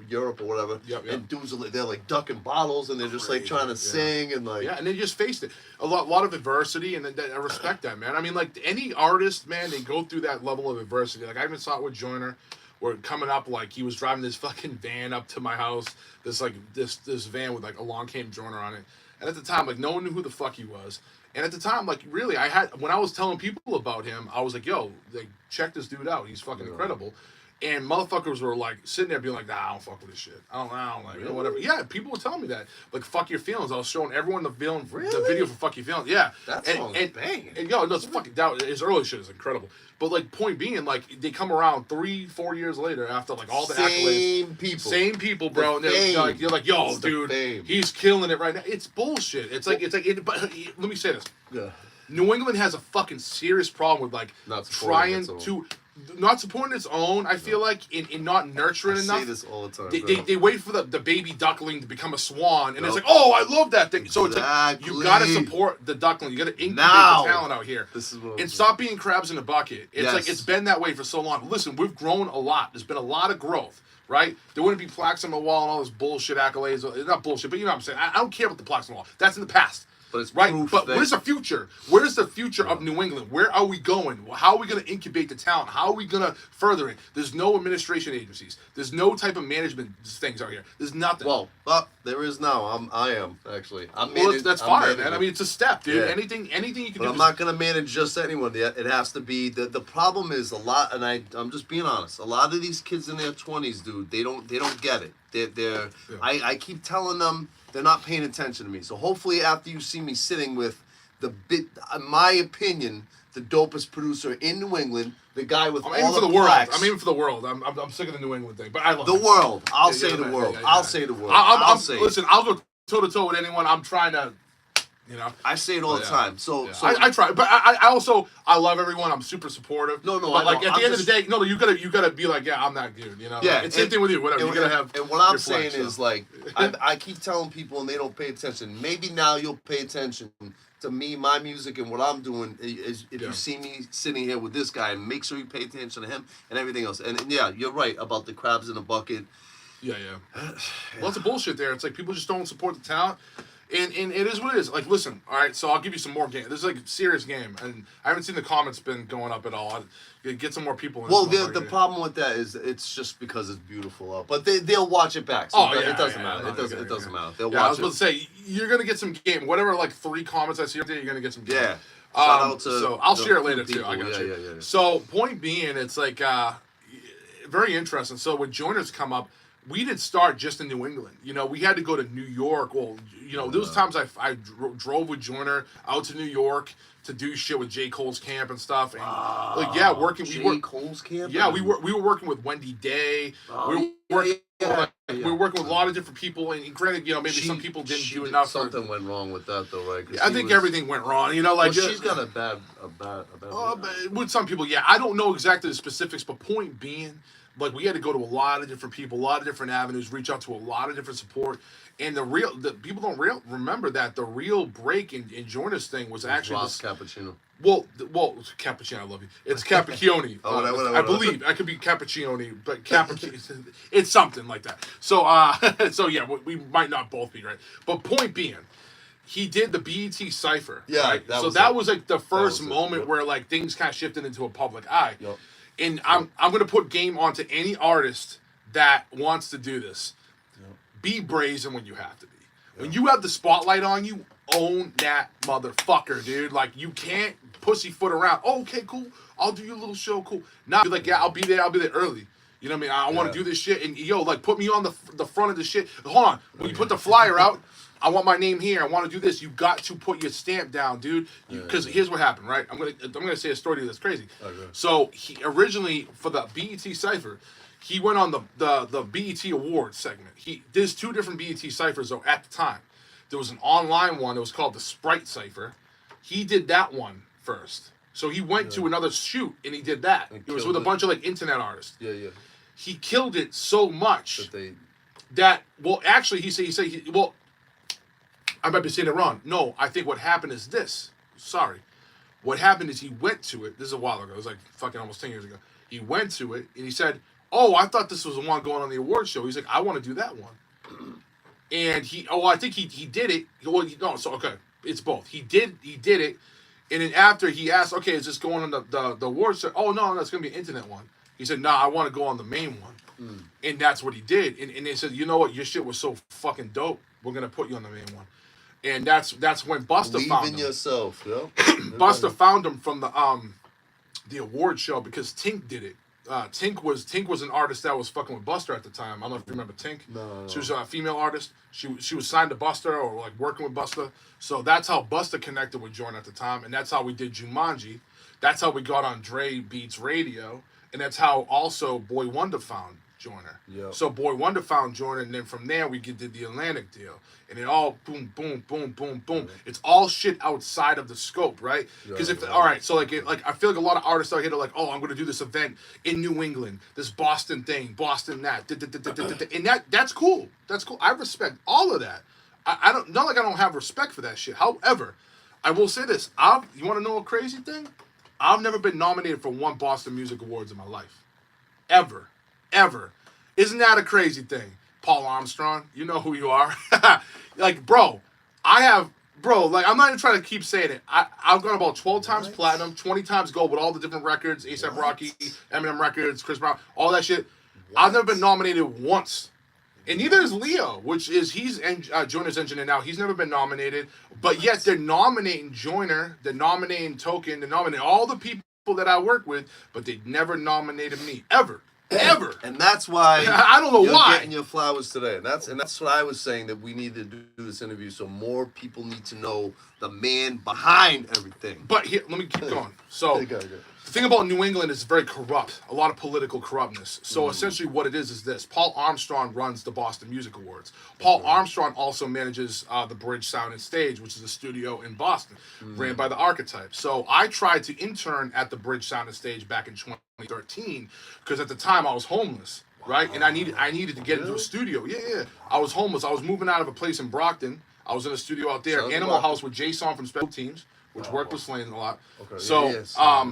Europe or whatever. And dudes they're like ducking bottles, and they're just like trying to sing and like and they just faced it a lot of adversity, and I respect that, man. I mean, like, any artist, man, they go through that level of adversity. Like, I even saw it with Joyner. Where coming up, like, he was driving this fucking van up to my house, this van with like Along Came Joyner on it, and at the time, like, no one knew who the fuck he was. And at the time, like, really, when I was telling people about him, I was like, yo, like, check this dude out. He's fucking incredible. And motherfuckers were, like, sitting there being like, nah, I don't fuck with this shit. I don't like, really? Whatever. Yeah, people were telling me that. Like, Fuck Your Feelings. I was showing everyone the video for Fuck Your Feelings. Yeah. That song's banging. And, yo, no, it's fucking, his early shit is incredible. But, like, point being, like, they come around 3-4 years later after, like, all the accolades. Same people, bro. And you're like, yo, dude, he's killing it right now. It's bullshit. But let me say this. Yeah. New England has a fucking serious problem with, like, not supporting its own. I feel like in not nurturing enough. I say this all the time. They wait for the baby duckling to become a swan, and it's like, oh, I love that thing. So it's like, you gotta support the duckling. You gotta incubate the talent out here. And stop being crabs in a bucket. It's like, it's been that way for so long. Listen, we've grown a lot. There's been a lot of growth. Right? There wouldn't be plaques on the wall and all this bullshit accolades. It's not bullshit, but you know what I'm saying. I don't care about the plaques on the wall. That's in the past. But it's right. But where's the future? Where's the future of New England? Where are we going? How are we going to incubate the talent? How are we going to further it? There's no administration agencies. There's no type of management things out here. There's nothing. Well, there is now. I am actually. That's fine, man. I mean, it's a step, dude. Yeah. Anything you can do. I'm not going to manage just anyone. It has to be the problem is a lot, and I'm just being honest. A lot of these kids in their 20s, dude, they don't get it. I keep telling them. They're not paying attention to me. So hopefully after you see me sitting with in my opinion, the dopest producer in New England, the guy with all the plaques. I'm aiming for the world. I'm sick of the New England thing, but I love the world. I'll say the world. I'll say the world. Listen, I'll go toe to toe with anyone. I'm trying to. You know, I say it all the time. So I try, but I love everyone. I'm super supportive. No, but like at the end of the day, no, you gotta be like, yeah, I'm that dude. You know, it's the same thing with you. Whatever, you gotta have. And what I'm saying is like, I keep telling people and they don't pay attention. Maybe now you'll pay attention to me, my music, and what I'm doing. Is if you see me sitting here with this guy, make sure you pay attention to him and everything else. And yeah, you're right about the crabs in the bucket. Yeah. Lots of bullshit there. It's like people just don't support the talent. And it is what it is. Like, listen, all right, so I'll give you some more game. This is like a serious game, and I haven't seen the comments been going up at all. Get some more people in. Well, the problem with that is it's just because it's beautiful out. But they'll watch it back. So it doesn't matter. It doesn't matter. They'll watch it. I was about to say, you're going to get some game. Whatever, like 3 comments I see up there, you're going to get some game. Yeah. Shout out to so I'll share it later, too. I got you. Yeah. So, point being, it's like very interesting. So, when Joyners come up, we didn't start just in New England. You know, we had to go to New York. Well, you know, there was times I drove with Joyner out to New York to do shit with J. Cole's camp and stuff. And working. J. Cole's camp. Yeah, we were working with Wendy Day. We were working with a lot of different people. And granted, you know, maybe some people didn't do enough. Something went wrong with that, though, right? I think everything went wrong. You know, like she's got a bad. With some people, yeah. I don't know exactly the specifics, but point being. Like we had to go to a lot of different people, a lot of different avenues, reach out to a lot of different support. And the people don't remember that the real break in Joyner's thing was actually Ross Cappuccino. Well, Cappuccino, I love you. It's Cappuccioni. Whatever. I believe I could be Cappuccioni, but it's something like that. So, so yeah, we might not both be right. But point being, he did the BET cipher. Yeah, right? That was like the first moment where like things kind of shifted into a public eye. Yep. And I'm gonna put game onto any artist that wants to do this. Yep. Be brazen when you have to be. Yep. When you have the spotlight on you, own that motherfucker, dude. Like you can't pussyfoot around. Oh, okay, cool. I'll do your little show, cool. Now, like, yeah, I'll be there early. You know what I mean? I want to do this shit, and yo, like, put me on the front of the shit. Hold on, when you put the flyer out, I want my name here. I want to do this. You got to put your stamp down, dude. Because here's what happened, right? I'm gonna say a story that's crazy. Okay. So he originally for the BET cipher, he went on the BET Awards segment. There's 2 different BET ciphers though at the time. There was an online one. It was called the Sprite Cipher. He did that one first. So he went to another shoot and he did that. It was with a bunch of like internet artists. Yeah. He killed it so much that well, actually, he said I might be saying it wrong. No, I think what happened is this. Sorry. What happened is he went to it. This is a while ago. It was like fucking almost 10 years ago. He went to it and he said, "Oh, I thought this was the one going on the award show." He's like, "I want to do that one." And I think he did it. Well, no, so okay, it's both. He did it, and then after he asked, "Okay, is this going on the award show?" "Oh no, that's gonna be an internet one." He said, "Nah, I want to go on the main one," and that's what he did. And they said, "You know what? Your shit was so fucking dope. We're gonna put you on the main one." And that's when Busta found him. Believe in yourself, yo. Busta found him from the award show because Tink did it. Tink was an artist that was fucking with Busta at the time. I don't know if you remember Tink. No. She was a female artist. She was signed to Busta or like working with Busta. So that's how Busta connected with Joyner at the time, and that's how we did Jumanji. That's how we got on Dre Beats Radio, and that's how also Boy Wonder found Joyner. Yep. So Boy Wonder found Joyner, and then from there we did the Atlantic deal, and it all boom, boom, boom, boom, boom. Mm-hmm. It's all shit outside of the scope, right? Because all right, so like I feel like a lot of artists out here are like, oh, I'm going to do this event in New England, this Boston thing, Boston that, and that's cool. That's cool. I respect all of that. I don't not like I don't have respect for that shit. However, I will say this: you want to know a crazy thing? I've never been nominated for one Boston Music Awards in my life, ever. Isn't that a crazy thing? Paul Armstrong, you know who you are. Like, bro, I'm not even trying to keep saying it. I've gone about 12 times platinum, 20 times gold with all the different records, A$AP Rocky, Eminem records, Chris Brown, all that shit. I've never been nominated once. And neither is Leo, he's Joyner's engineer now. He's never been nominated. But yet they're nominating Joyner, they're nominating Token, they're nominating all the people that I work with, but they never nominated me, ever. And that's why I don't know why you're getting your flowers today. And that's what I was saying, that we need to do this interview so more people need to know the man behind everything. But here, let me keep going. So the thing about New England is very corrupt, a lot of political corruptness. So essentially what it is this. Paul Armstrong runs the Boston Music Awards. Paul Armstrong also manages the Bridge Sound and Stage, which is a studio in Boston, ran by the Archetype. So I tried to intern at the Bridge Sound and Stage back in 2013 because at the time I was homeless, right? And I needed to get into a studio. Yeah. I was homeless. I was moving out of a place in Brockton. I was in a studio out there, Animal House with Jason from Special Teams, which worked with Slane a lot. Okay.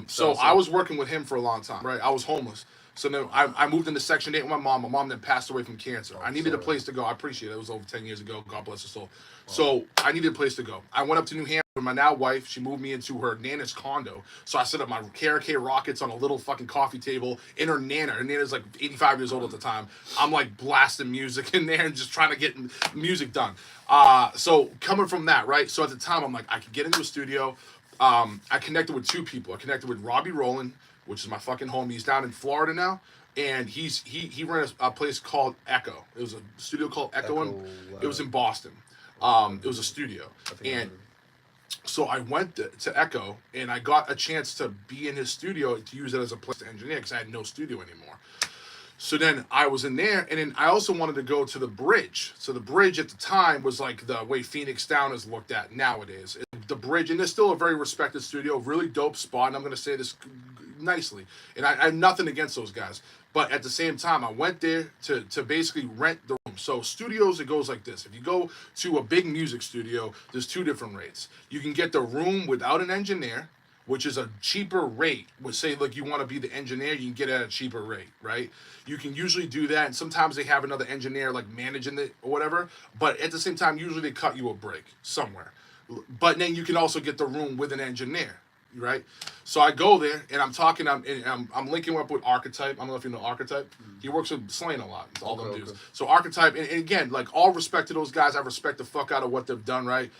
So I was working with him for a long time, right? I was homeless. So then I moved into Section 8 with my mom. My mom then passed away from cancer. I needed a place to go. I appreciate it. It was over 10 years ago. God bless her soul. So I needed a place to go. I went up to New Hampshire with my now wife. She moved me into her Nana's condo. So I set up my Karaoke Rockets on a little fucking coffee table in her Nana. Her Nana's like 85 years old at the time. I'm like blasting music in there and just trying to get music done. So coming from that, right? So at the time, I'm like, I could get into a studio. I connected with 2 people. I connected with Robbie Rowland, which is my fucking homie. He's down in Florida now, and he ran a place called Echo. It was a studio called Echo, and it was in Boston. It was a studio, and so I went to Echo, and I got a chance to be in his studio to use it as a place to engineer because I had no studio anymore. So then I was in there, and then I also wanted to go to the Bridge. So the Bridge at the time was like the way Phoenix Down is looked at nowadays. The Bridge, and there's still a very respected studio, really dope spot, and I'm going to say this nicely. And I have nothing against those guys. But at the same time, I went there to basically rent the room. So studios, it goes like this. If you go to a big music studio, there's two different rates. You can get the room without an engineer, which is a cheaper rate. Would say, like, you want to be the engineer, you can get it at a cheaper rate, right? You can usually do that, and sometimes they have another engineer, like, managing it or whatever. But at the same time, usually they cut you a break somewhere. But then you can also get the room with an engineer, right? So I go there and I'm talking. I'm linking up with Archetype. I don't know if you know Archetype. He works with Slain a lot. It's all them dudes. So Archetype, and again, like, all respect to those guys. I respect the fuck out of what they've done, right?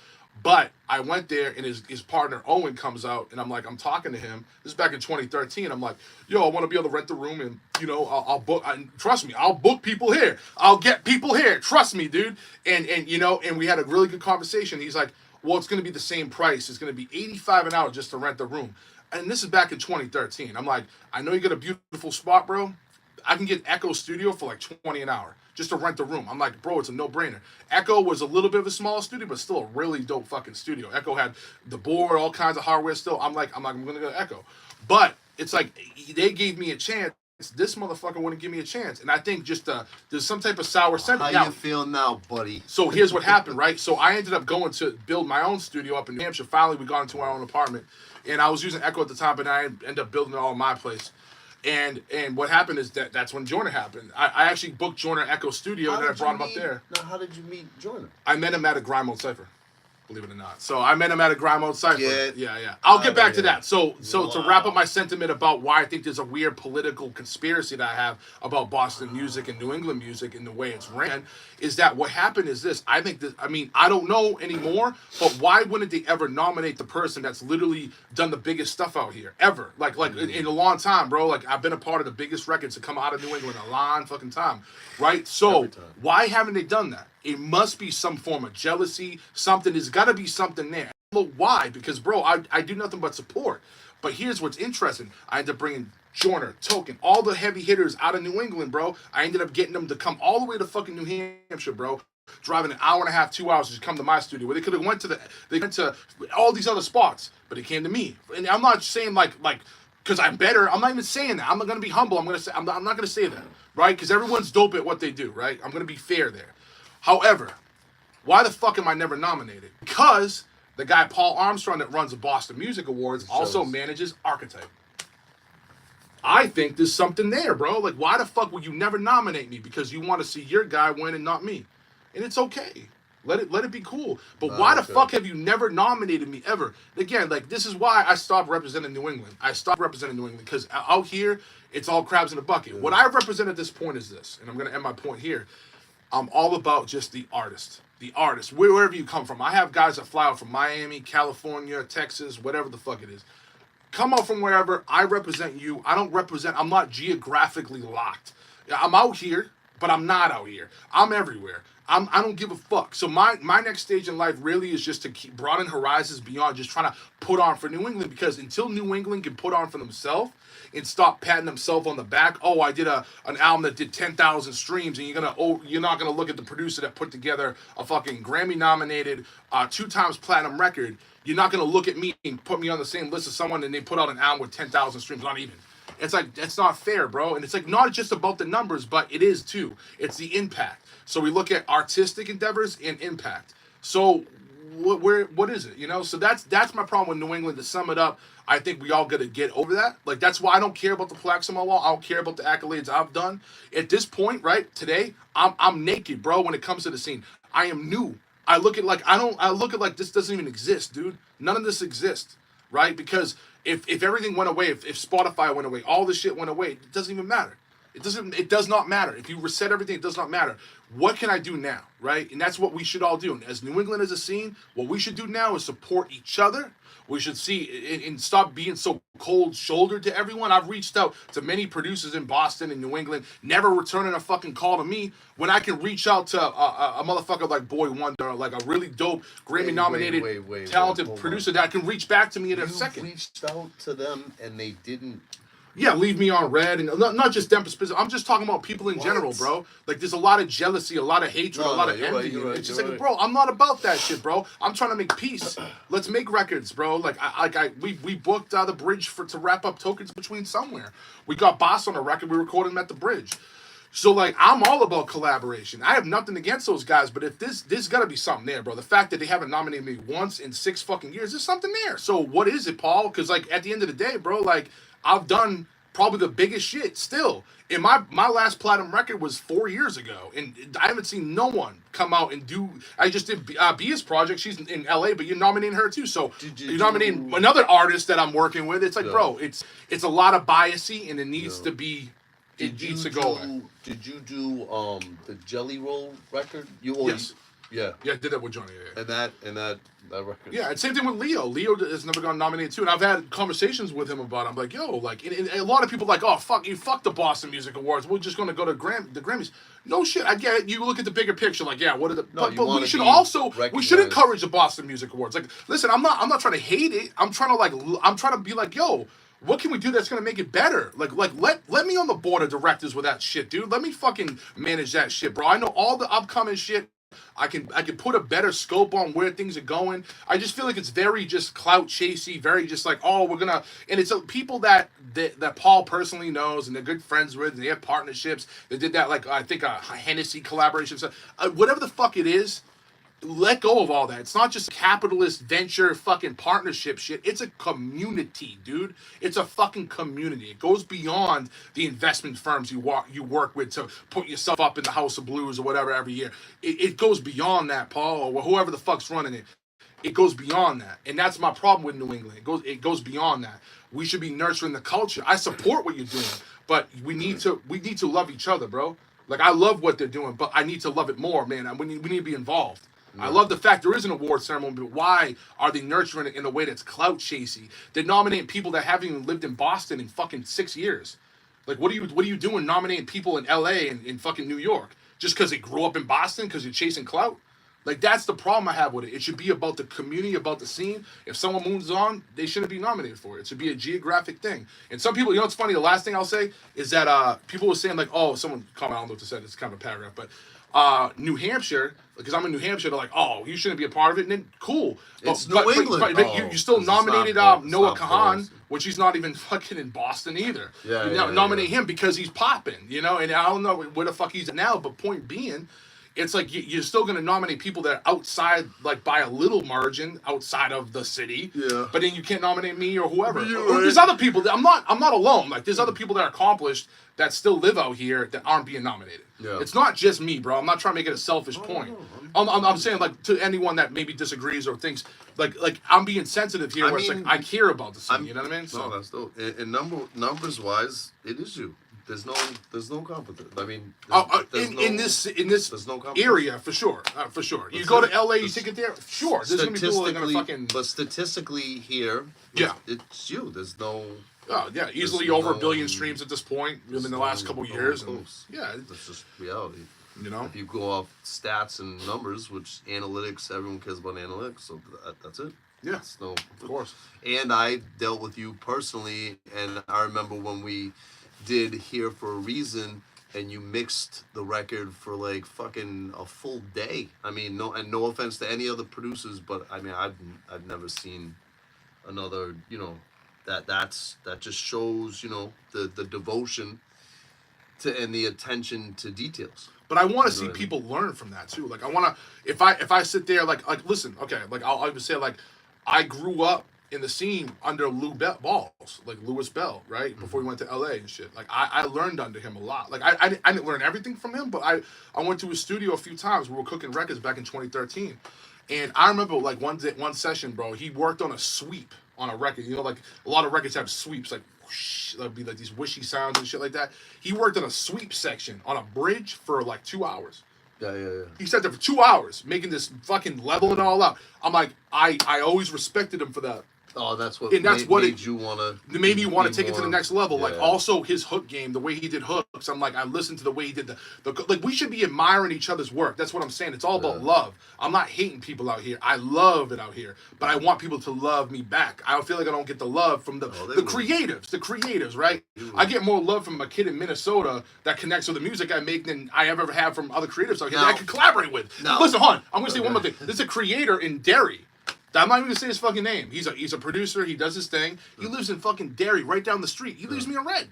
But I went there and his partner Owen comes out and I'm talking to him. This is back in 2013. I'm like, yo, I want to be able to rent the room and, you know, I'll book. Trust me, I'll book people here. I'll get people here. Trust me, dude. And you know, and we had a really good conversation. He's like, well, it's going to be the same price. It's going to be $85 an hour just to rent the room. And this is back in 2013. I'm like, I know you got a beautiful spot, bro. I can get Echo Studio for like $20 an hour just to rent the room. I'm like, bro, it's a no-brainer. Echo was a little bit of a smaller studio, but still a really dope fucking studio. Echo had the board, all kinds of hardware still. I'm going to go to Echo. But it's like, they gave me a chance. This motherfucker wouldn't give me a chance. And I think just there's some type of sour sentiment. How you feel now, buddy? So here's what happened, right? So I ended up going to build my own studio up in New Hampshire. Finally, we got into our own apartment. And I was using Echo at the time, but I ended up building it all in my place. And what happened is that's when Joyner happened. I actually booked Joyner Echo Studio, and then I brought him up there. Now, how did you meet Joyner? I met him at a Grime Mode Cypher, believe it or not. So I met him at a Grime Mode Cypher. Yeah. I'll get back to that. So to wrap up my sentiment about why I think there's a weird political conspiracy that I have about Boston music and New England music and the way it's ran, is that what happened is this. I think that, I mean, I don't know anymore, but why wouldn't they ever nominate the person that's literally done the biggest stuff out here ever? Like in a long time, bro. Like, I've been a part of the biggest records to come out of New England in a long fucking time, right? So why haven't they done that? It must be some form of jealousy, something. There's got to be something there. I don't know why, because, bro, I do nothing but support. But here's what's interesting. I ended up bringing Joyner, Token, all the heavy hitters out of New England, bro. I ended up getting them to come all the way to fucking New Hampshire, bro. Driving an hour and a half, 2 hours to come to my studio, where they could have went to all these other spots, but they came to me. And I'm not saying like because I'm better. I'm not even saying that. I'm not gonna be humble. I'm not gonna say that, right? Because everyone's dope at what they do, right? I'm gonna be fair there. However, why the fuck am I never nominated? Because the guy Paul Armstrong that runs the Boston Music Awards also manages Archetype. I think there's something there, bro. Like, why the fuck would you never nominate me? Because you want to see your guy win and not me. And it's okay. Let it be cool. But why the fuck have you never nominated me ever? Again, like, this is why I stopped representing New England. I stopped representing New England because out here, it's all crabs in a bucket. What I represent at this point is this, and I'm going to end my point here. I'm all about just the artist. The artist, wherever you come from. I have guys that fly out from Miami, California, Texas, whatever the fuck it is. Come out from wherever. I represent you. I'm not geographically locked. I'm out here, but I'm not out here. I'm everywhere. I don't give a fuck. So my next stage in life really is just to keep broaden horizons beyond just trying to put on for New England, because until New England can put on for themselves and stop patting themselves on the back, oh, I did an album that did 10,000 streams, and you're not gonna look at the producer that put together a fucking Grammy nominated 2 times platinum record. You're not gonna look at me and put me on the same list as someone and they put out an album with 10,000 streams, not even. It's like, that's not fair, bro. And it's like not just about the numbers, but it is too. It's the impact. So we look at artistic endeavors and impact. So what is it? You know? So that's my problem with New England. To sum it up, I think we all got to get over that. Like, that's why I don't care about the plaques on my wall. I don't care about the accolades I've done. At this point, right, today, I'm naked, bro, when it comes to the scene. I am new. I look at like this doesn't even exist, dude. None of this exists, right? Because if everything went away, if Spotify went away, all this shit went away, it doesn't even matter. It does not matter. If you reset everything, it does not matter. What can I do now, right? And that's what we should all do. And as New England as a scene, what we should do now is support each other. We should see and stop being so cold-shouldered to everyone. I've reached out to many producers in Boston and New England, never returning a fucking call to me, when I can reach out to a motherfucker like Boy Wonder, like a really dope Grammy-nominated, talented producer that can reach back to me in a second. You reached out to them and they didn't Yeah, leave me on red, and not just them specific. I'm just talking about people in general, bro. Like, there's a lot of jealousy, a lot of hatred, a lot of envy. It's just like, bro, I'm not about that shit, bro. I'm trying to make peace. Let's make records, bro. Like, we booked the bridge to wrap up Tokens Between Somewhere. We got Boss on a record. We recorded him at the bridge. So, like, I'm all about collaboration. I have nothing against those guys, but if there's got to be something there, bro. The fact that they haven't nominated me once in 6 fucking years, there's something there. So, what is it, Paul? Because, like, at the end of the day, bro, like, I've done probably the biggest shit still. And my last platinum record was 4 years ago, and I haven't seen no one come out and do. I just did Bia's project. She's in LA, but you're nominating her too. So you're nominating another artist that I'm working with. It's like, bro, it's a lot of biasy, and it needs to be. It needs to go. Did you do the Jelly Roll record? Yes. Yeah, I did that with Johnny. Yeah. And that record. Yeah, and same thing with Leo. Leo has never gotten nominated too, and I've had conversations with him about it. I'm like, yo, like, and a lot of people are like, oh, fuck the Boston Music Awards. We're just gonna go to the Grammys. No shit, I get it. You look at the bigger picture, like, yeah, what are the? No, but we should encourage the Boston Music Awards. Like, listen, I'm not trying to hate it. I'm trying to be like, yo, what can we do that's gonna make it better? Like let me on the board of directors with that shit, dude. Let me fucking manage that shit, bro. I know all the upcoming shit. I can put a better scope on where things are going. I just feel like it's very just clout chasey, very just like, oh, we're gonna, and it's people that Paul personally knows and they're good friends with, and they have partnerships. They did that, like, I think a Hennessy collaboration, so whatever the fuck it is. Let go of all that. It's not just capitalist venture fucking partnership shit. It's a community, dude. It's a fucking community. It goes beyond the investment firms you work with to put yourself up in the House of Blues or whatever every year. It goes beyond that, Paul, or whoever the fuck's running it. It goes beyond that. And that's my problem with New England. It goes beyond that. We should be nurturing the culture. I support what you're doing, but we need to love each other, bro. Like, I love what they're doing, but I need to love it more, man. We need to be involved. I love the fact there is an award ceremony, but why are they nurturing it in a way that's clout chasey? They're nominating people that haven't even lived in Boston in fucking 6 years. Like, what are you doing nominating people in LA and in fucking New York just because they grew up in Boston because you're chasing clout? Like, that's the problem I have with it. It should be about the community, about the scene. If someone moves on, they shouldn't be nominated for it. It should be a geographic thing. And some people, you know what's funny? The last thing I'll say is that people were saying, like, oh, someone comment, I don't know what to say, it's kind of a paragraph, but New Hampshire, because I'm in New Hampshire, they're like, oh, you shouldn't be a part of it. And then, cool. It's New England. But you still nominated Noah Kahan, which he's not even fucking in Boston either. Nominate him because he's popping, you know? And I don't know where the fuck he's at now, but point being, it's like you're still going to nominate people that are outside, like, by a little margin outside of the city. Yeah. But then you can't nominate me or whoever. Right. There's other people. I'm not alone. Like, there's other people that are accomplished that still live out here that aren't being nominated. Yeah. It's not just me, bro. I'm not trying to make it a selfish point. I'm saying, like, to anyone that maybe disagrees or thinks, like I'm being sensitive here, where it's like I care about the scene. You know what I mean? So, no, that's dope. And numbers wise, it is you. There's no competition. I mean, in this no area for sure, for sure. You go to LA, you take it there. Sure, there's gonna be people that are gonna fucking. But statistically here, it's you. There's no. Oh yeah, easily over 1 billion streams at this point in the last couple years. And, yeah, that's just reality. You know, if you go off stats and numbers, which analytics, everyone cares about analytics, so that's it. Yeah, no, of course. And I dealt with you personally, and I remember when we did Here for a Reason, and you mixed the record for like fucking a full day. I mean, no offense to any other producers, but I mean, I've never seen another, you know, that just shows, you know, the devotion to and the attention to details. But I want to see people learn from that too. Like, I want to, if I sit there, like listen, okay, like I'll even say, like, I grew up in the scene under Lou Balls, like Louis Bell, right? Before he went to LA and shit. Like, I learned under him a lot. Like, I didn't learn everything from him, but I went to his studio a few times. We were cooking records back in 2013. And I remember, like, one session, bro, he worked on a sweep on a record. You know, like, a lot of records have sweeps, like, whoosh, there'll be like these wishy sounds and shit like that. He worked on a sweep section on a bridge for like 2 hours. Yeah. He sat there for 2 hours making this fucking level and all out. I'm like, I always respected him for that. Oh, that's what. And that's what made you want to. made me want to take it to the next level. Yeah. Like also his hook game, the way he did hooks. I'm like, I listened to the way he did the like. We should be admiring each other's work. That's what I'm saying. It's all about love. I'm not hating people out here. I love it out here, but I want people to love me back. I feel like I don't get the love from the creatives, right? I get more love from a kid in Minnesota that connects with the music I make than I ever have from other creatives out here that I can collaborate with. Listen, hold on. I'm gonna say one more thing. There's a creator in Derry. I'm not even gonna say his fucking name. He's a producer. He does his thing. He lives in fucking Derry, right down the street. He leaves me a red.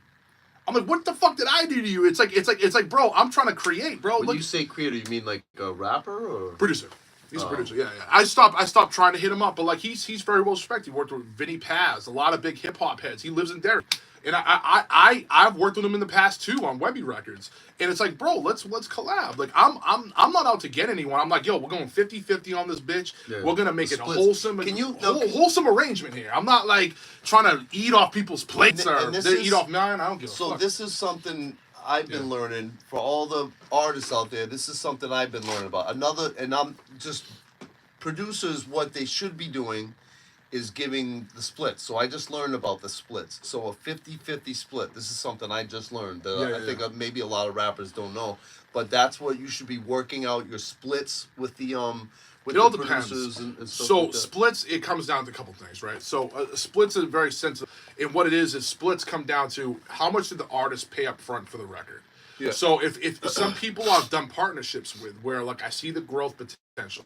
I'm like, what the fuck did I do to you? It's like, bro, I'm trying to create, bro. When you say creator, you mean like a rapper or producer? He's a producer. Yeah. I stopped trying to hit him up, but like he's very well respected. He worked with Vinny Paz, a lot of big hip hop heads. He lives in Derry. And I've worked with him in the past too on Webby Records. And it's like, bro, let's collab. Like I'm not out to get anyone. I'm like, yo, we're going 50-50 on this bitch. Yeah. We're gonna make it a wholesome wholesome arrangement here. I'm not like trying to eat off people's plates or they eat off mine. I don't give a fuck. So this is something I've been learning for all the artists out there. This is something I've been learning about. And I'm just producers, what they should be doing is giving the splits. So I just learned about the splits. So a 50-50 split. This is something I just learned. I think maybe a lot of rappers don't know. But that's what you should be working out your splits with the with it all the depends. producers and stuff so like that. Splits, it comes down to a couple things, right? So splits are very sensitive. And what it is splits come down to how much did the artist pay up front for the record. Yeah. So if some people I've done partnerships with where like I see the growth potential.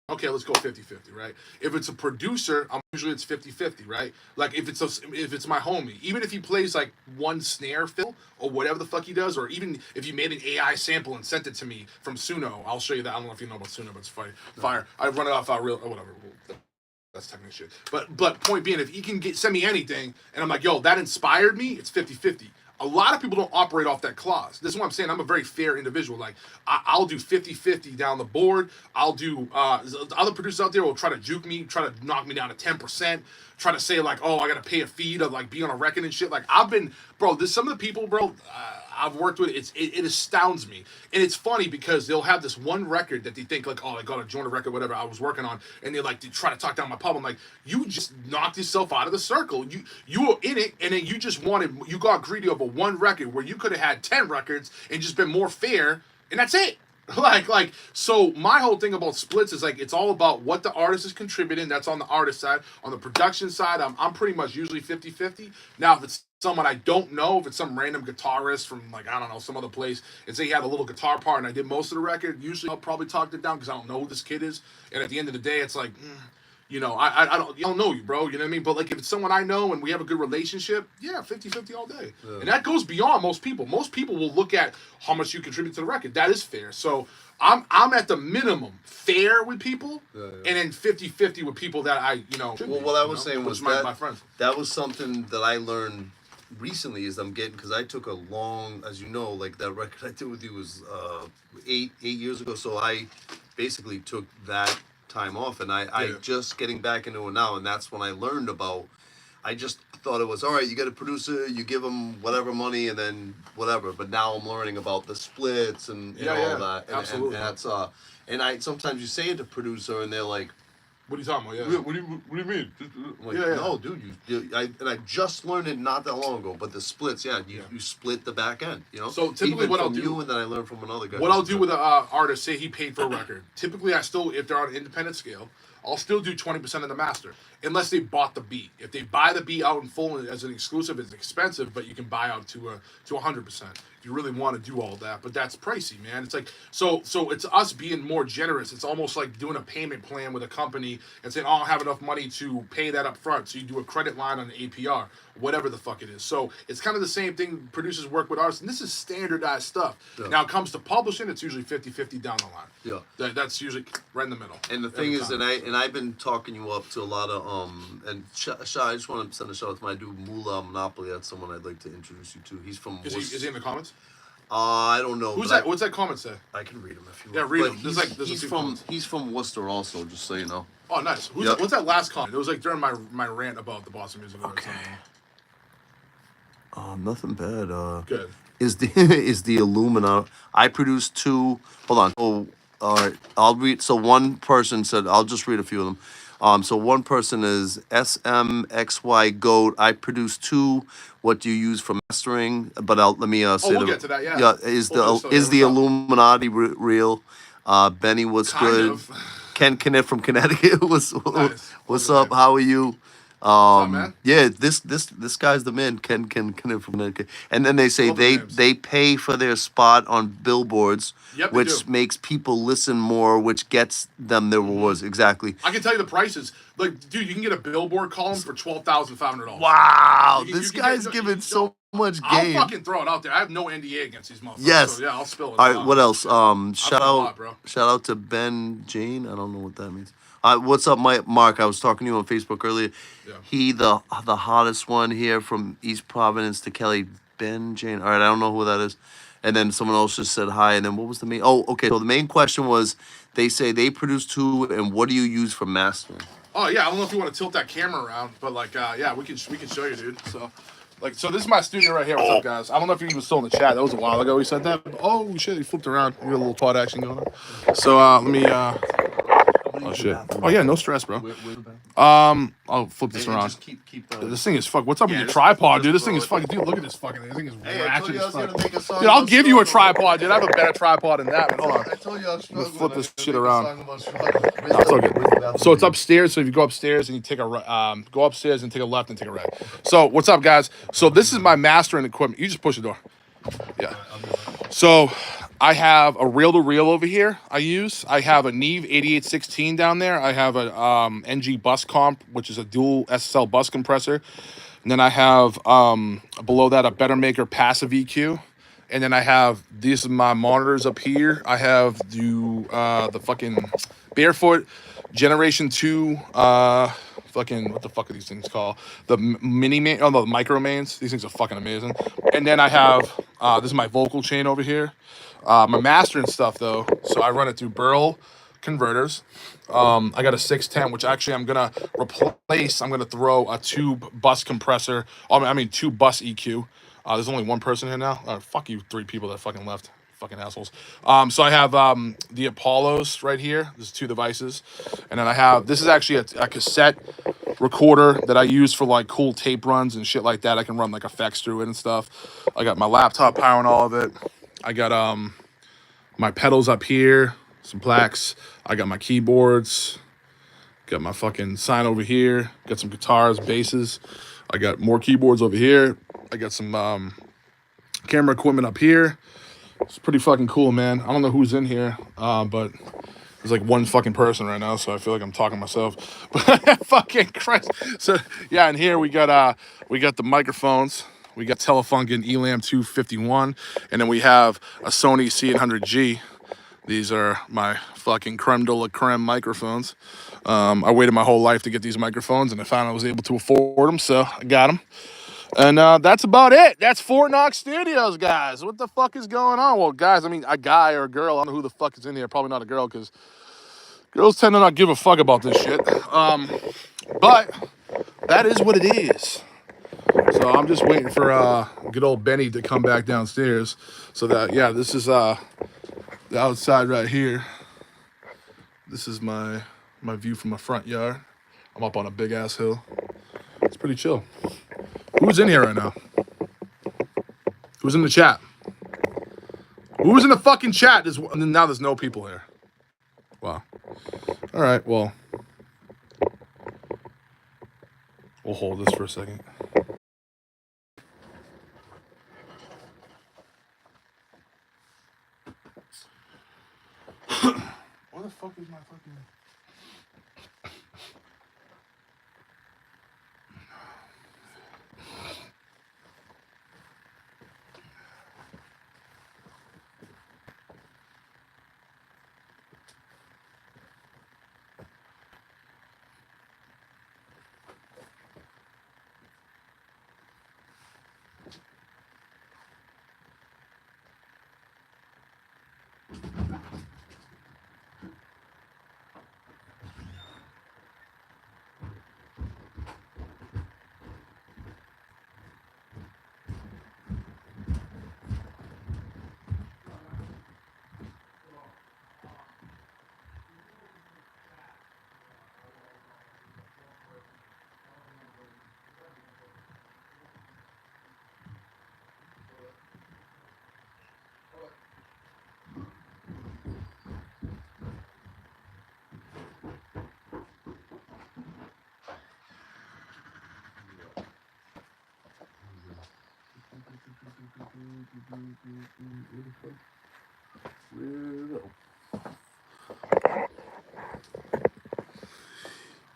Okay, let's go 50-50, right? If it's a producer, usually it's 50-50, right? Like if it's my homie, even if he plays like one snare fill or whatever the fuck he does, or even if you made an AI sample and sent it to me from Suno, I'll show you that. I don't know if you know about Suno, but it's funny. Fire. I run it off real or whatever. That's technical shit. But point being, if he can send me anything, and I'm like, yo, that inspired me, it's 50-50. A lot of people don't operate off that clause. This is what I'm saying. I'm a very fair individual. Like, I'll do 50-50 down the board. I'll do, other producers out there will try to juke me, try to knock me down to 10%, try to say, like, oh, I got to pay a fee to, like, be on a record and shit. Like, some of the people, bro, I've worked with, it astounds me. And it's funny because they'll have this one record that they think, like, oh, I got a Joyner record, whatever I was working on, and they try to talk down my pub. I'm like, you just knocked yourself out of the circle. You were in it, and then you got greedy over one record where you could have had 10 records and just been more fair, and that's it. So my whole thing about splits is like, it's all about what the artist is contributing. That's on the artist side. On the production side, I'm pretty much usually 50-50. Now, if it's someone I don't know, if it's some random guitarist from, like, I don't know, some other place, and say he had a little guitar part and I did most of the record, usually I'll probably talk it down because I don't know who this kid is. And at the end of the day, it's like, you know, I don't know you, bro. You know what I mean? But like, if it's someone I know and we have a good relationship, yeah, 50-50 all day. Yeah. And that goes beyond most people. Most people will look at how much you contribute to the record. That is fair. So I'm at the minimum fair with people, and then 50-50 with people that I, you know. Well, what I was saying was my friends. That was something that I learned recently is I'm getting, because I took a long, as you know, like that record I did with you was 8 years ago. So I basically took that time off, and I just getting back into it now, and that's when I learned about. I just thought it was all right. You get a producer, you give them whatever money, and then whatever. But now I'm learning about the splits and all that. And, absolutely. And that's and I sometimes you say it to producer, and they're like, "What are you talking about? Yeah. What do you mean? I'm like, no, dude. I just learned it not that long ago. But the splits, you split the back end. You know. So typically, even what I'll from do, you, and then I learned from another guy. What I'll do with an artist, say he paid for a record. Typically, I still, if they're on an independent scale, I'll still do 20% of the master, unless they bought the beat. If they buy the beat out in full as an exclusive, it's expensive, but you can buy out to 100%. If you really want to do all that, but that's pricey, man. It's like so it's us being more generous. It's almost like doing a payment plan with a company and saying, "Oh, I don't have enough money to pay that up front." So you do a credit line on the APR, whatever the fuck it is. So it's kind of the same thing. Producers work with artists, and this is standardized stuff. Yeah. Now it comes to publishing, it's usually 50-50 down the line. Yeah, that's usually right in the middle. And the thing is, I've been talking you up to a lot of and I just want to send a shout out to my dude Mula Monopoly. That's someone I'd like to introduce you to. He's from. Is he in the comments? I don't know. Who's that? What's that comment say? I can read him if you want. Yeah, read him. He's from Worcester also, just so you know. Oh, nice. What's that last comment? It was like during my rant about the Boston Music. Okay. Nothing bad. Good. Is the Illumina? I produced 2. Hold on. Oh, all right. I'll read. So one person said, I'll just read a few of them. So one person is SMXY Goat. I produce 2. What do you use for mastering? But let me Oh, say we'll get to that. Yeah. yeah. Is We'll the just- is the what's up? Illuminati real? Benny, what's Kind good? of. Ken Kenneth from Connecticut. Nice. What's Love up? the name. How are you? What's up, man? Yeah, this guy's the man. Ken Kenneth from Connecticut. And then they say Love the names. they pay for their spot on billboards, Yep, they which do. makes people listen more, which gets them their rewards. Exactly. I can tell you the prices. Like, dude, you can get a billboard column for $12,500. Wow, You this can guy's get- giving so much I'll game. fucking throw it out there. I have no NDA against these motherfuckers. Yes. So yeah, I'll spill it. All right, what else? Shout I've done a lot, out, bro. shout out to Ben Jane. I don't know what that means. What's up, Mark? I was talking to you on Facebook earlier. Yeah. He the hottest one here from East Providence to Kelly. Ben Jane. All right, I don't know who that is. And then someone else just said hi. And then what was the main? Oh, okay. So the main question was, they say they produce 2, and what do you use for mastering? Oh yeah, I don't know if you want to tilt that camera around, but like, yeah, we can show you, dude. So, like, so this is my studio right here. What's up, guys? I don't know if you even still in the chat. That was a while ago. We said that. Oh shit, he flipped around. We got a little pod action going on. So let me. Oh shit. Oh yeah, no stress, bro. I'll flip this around. Just keep the. This thing is fuck. What's up with Yeah, your just- tripod, just dude? This throw thing is it. fucking. Dude, look at this fucking thing. This thing is Hey, I ratchet told you I as was gonna fuck. make a song. Dude, I'll about give you a struggle. tripod, dude. I have a better tripod than that, man. Hold on. I told you I was struggling. flip this I could shit make a around. song about struggle. That's okay. So it's upstairs. So if you go upstairs and you take a go upstairs and take a left and take a right. So what's up, guys? So this is my mastering equipment. You just push the door. Yeah. So I have a reel-to-reel over here. I have a Neve 8816 down there. I have a NG bus comp, which is a dual SSL bus compressor. And then I have below that a Better Maker passive EQ. And then I have these are my monitors up here. I have the fucking Barefoot Generation 2 fucking what the fuck are these things called? The mini main, oh no, the micro mains. These things are fucking amazing. And then I have this is my vocal chain over here. My mastering stuff though, so I run it through Burl converters. I got a 610, which actually I'm gonna replace. I'm gonna throw a tube bus compressor. I mean, 2 bus EQ. There's only one person here now. Fuck you, 3 people that fucking left. Fucking assholes. So I have the Apollos right here. There's 2 devices, and then I have this is actually a cassette recorder that I use for like cool tape runs and shit like that. I can run like effects through it and stuff. I got my laptop powering all of it. I got my pedals up here, some plaques. I got my keyboards. Got my fucking sign over here. Got some guitars, basses. I got more keyboards over here. I got some camera equipment up here. It's pretty fucking cool, man. I don't know who's in here, but there's like one fucking person right now, so I feel like I'm talking to myself. But fucking Christ. So yeah, and here we got the microphones. We got Telefunken Elam 251, and then we have a Sony C800G. These are my fucking creme de la creme microphones. I waited my whole life to get these microphones, and I finally was able to afford them, so I got them. And that's about it. That's Fort Knox Studios, guys. What the fuck is going on? Well, guys, I mean, a guy or a girl. I don't know who the fuck is in here. Probably not a girl, because girls tend to not give a fuck about this shit. But that is what it is. So I'm just waiting for good old Benny to come back downstairs. So that, yeah, this is the outside right here. This is my view from my front yard. I'm up on a big ass hill. It's pretty chill. Who's in here right now? Who's in the chat? Who's in the fucking chat? Now there's no people here. Wow. All right, well. We'll hold this for a second. Where the fuck is my fucking...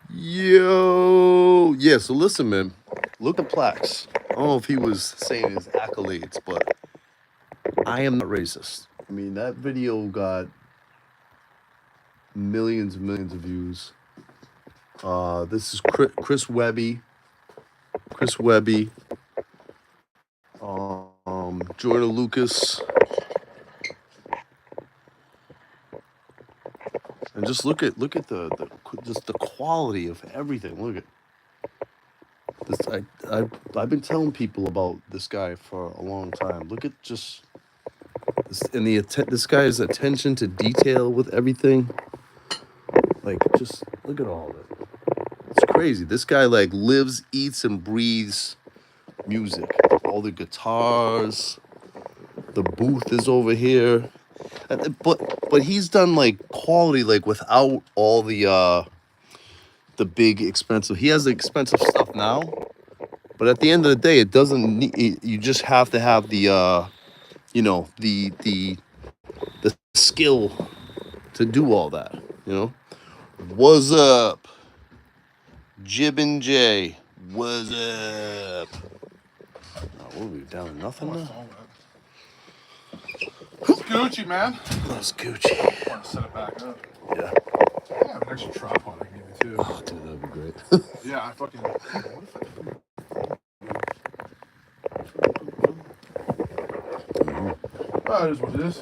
Yo, yeah. So listen, man. Look at plaques. I don't know if he was saying his accolades, but I am not racist. I mean, that video got millions and millions of views. This is Chris Webby. Chris Webby. Joyner Lucas. And just look at the just the quality of everything. Look at this. I've been telling people about this guy for a long time. Look at just this and this guy's attention to detail with everything. Like, just look at all of it. It's crazy. This guy like lives, eats, and breathes music. All the guitars. The booth is over here. But he's done like quality, like without all the big expensive. He has the expensive stuff now, but at the end of the day, it doesn't need. You just have to have the the skill to do all that. You know, what's up, Jibbin J? What's up? Oh, what are we down to nothing now? It's Gucci, man. That's Gucci. I want to set it back up. Yeah. I have an extra tripod I can give you too. Oh, dude, that'd be great. Yeah, I fucking. What if I do? Oh, it is what it is.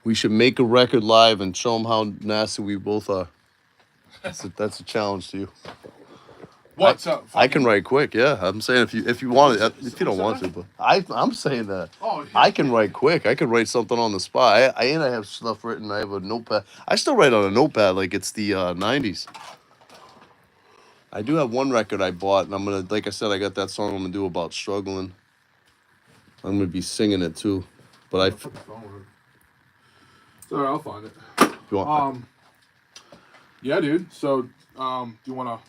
We should make a record live and show them how nasty we both are. That's a challenge to you. What's up? I can write quick. Yeah, I'm saying if you want it, if you don't want to, but I'm saying that. Oh, yeah. I can write quick. I can write something on the spot. I have stuff written. I have a notepad. I still write on a notepad like it's the 90s. I do have one record I bought, and I'm gonna, like I said, I got that song I'm gonna do about struggling. I'm gonna be singing it too, but It's alright, I'll find it. you want, Yeah, dude. So, do you want to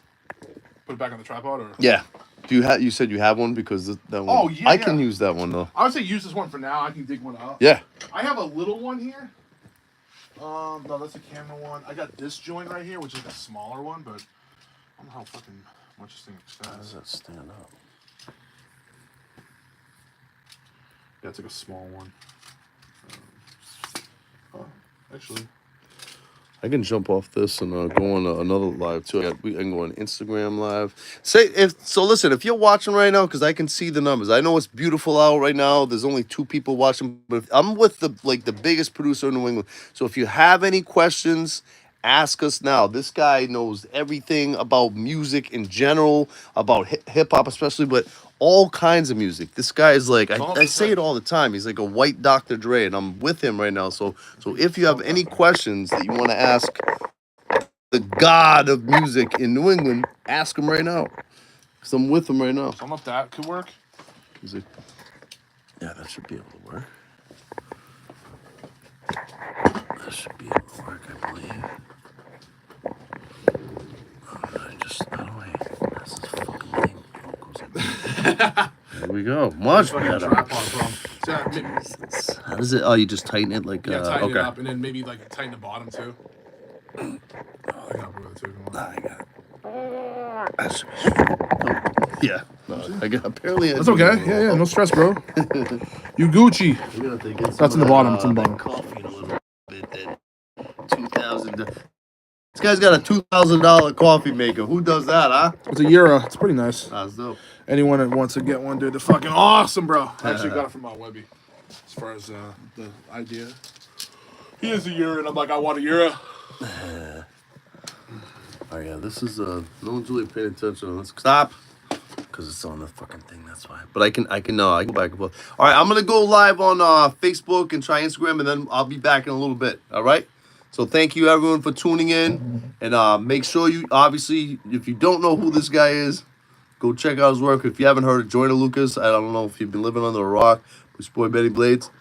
put it back on the tripod or? yeah. Do you have? You said you have one because that one. Oh, yeah, I can use that one though. I would say use this one for now. I can dig one up. Yeah. I have a little one here. No, that's a camera one. I got this joint right here, which is a smaller one, but I don't know how fucking much this thing How does extends. that stand up? Yeah, it's like a small one. Actually. I can jump off this and go on another live too. I can go on Instagram live. Listen, if you're watching right now, because I can see the numbers. I know it's beautiful out right now. There's only 2 people watching, but I'm with the biggest producer in New England. So if you have any questions, ask us now. This guy knows everything about music in general, about hip hop especially, but all kinds of music. This guy is like, I say it all the time. He's like a white Dr. Dre, and I'm with him right now. So if you have any questions that you want to ask the god of music in New England, ask him right now. Because I'm with him right now. Some of that could work. Yeah, that should be able to work. That should be able to work, I believe. That's this fucking thing. There we go. Much better. How does it? Oh, you just tighten it like. Yeah, tighten okay. it up, and then maybe like tighten the bottom too. I can help you with it too. If you want. I got it. That should be. Yeah. No, I got apparently. That's okay. Yeah, no stress, bro. You Gucci. We're gonna have to get That's in the bottom. It's in the bottom. Coffee in a little bit. Then 2,000. This guy's got a $2,000 coffee maker. Who does that, huh? It's a Euro. It's pretty nice. That's dope. Anyone that wants to get one, dude, they're fucking awesome, bro. I actually got it from Webby. As far as the idea. He is a Euro, and I'm like, I want a Euro. Oh yeah, this is no one's really paying attention on this. Stop, because it's on the fucking thing. That's why. But I can go back and forth. All right, I'm gonna go live on Facebook and try Instagram, and then I'll be back in a little bit. All right. So thank you everyone for tuning in, and make sure you obviously, if you don't know who this guy is, go check out his work. If you haven't heard of Joyner Lucas, I don't know if you've been living under a rock. It's boy Benny Blades.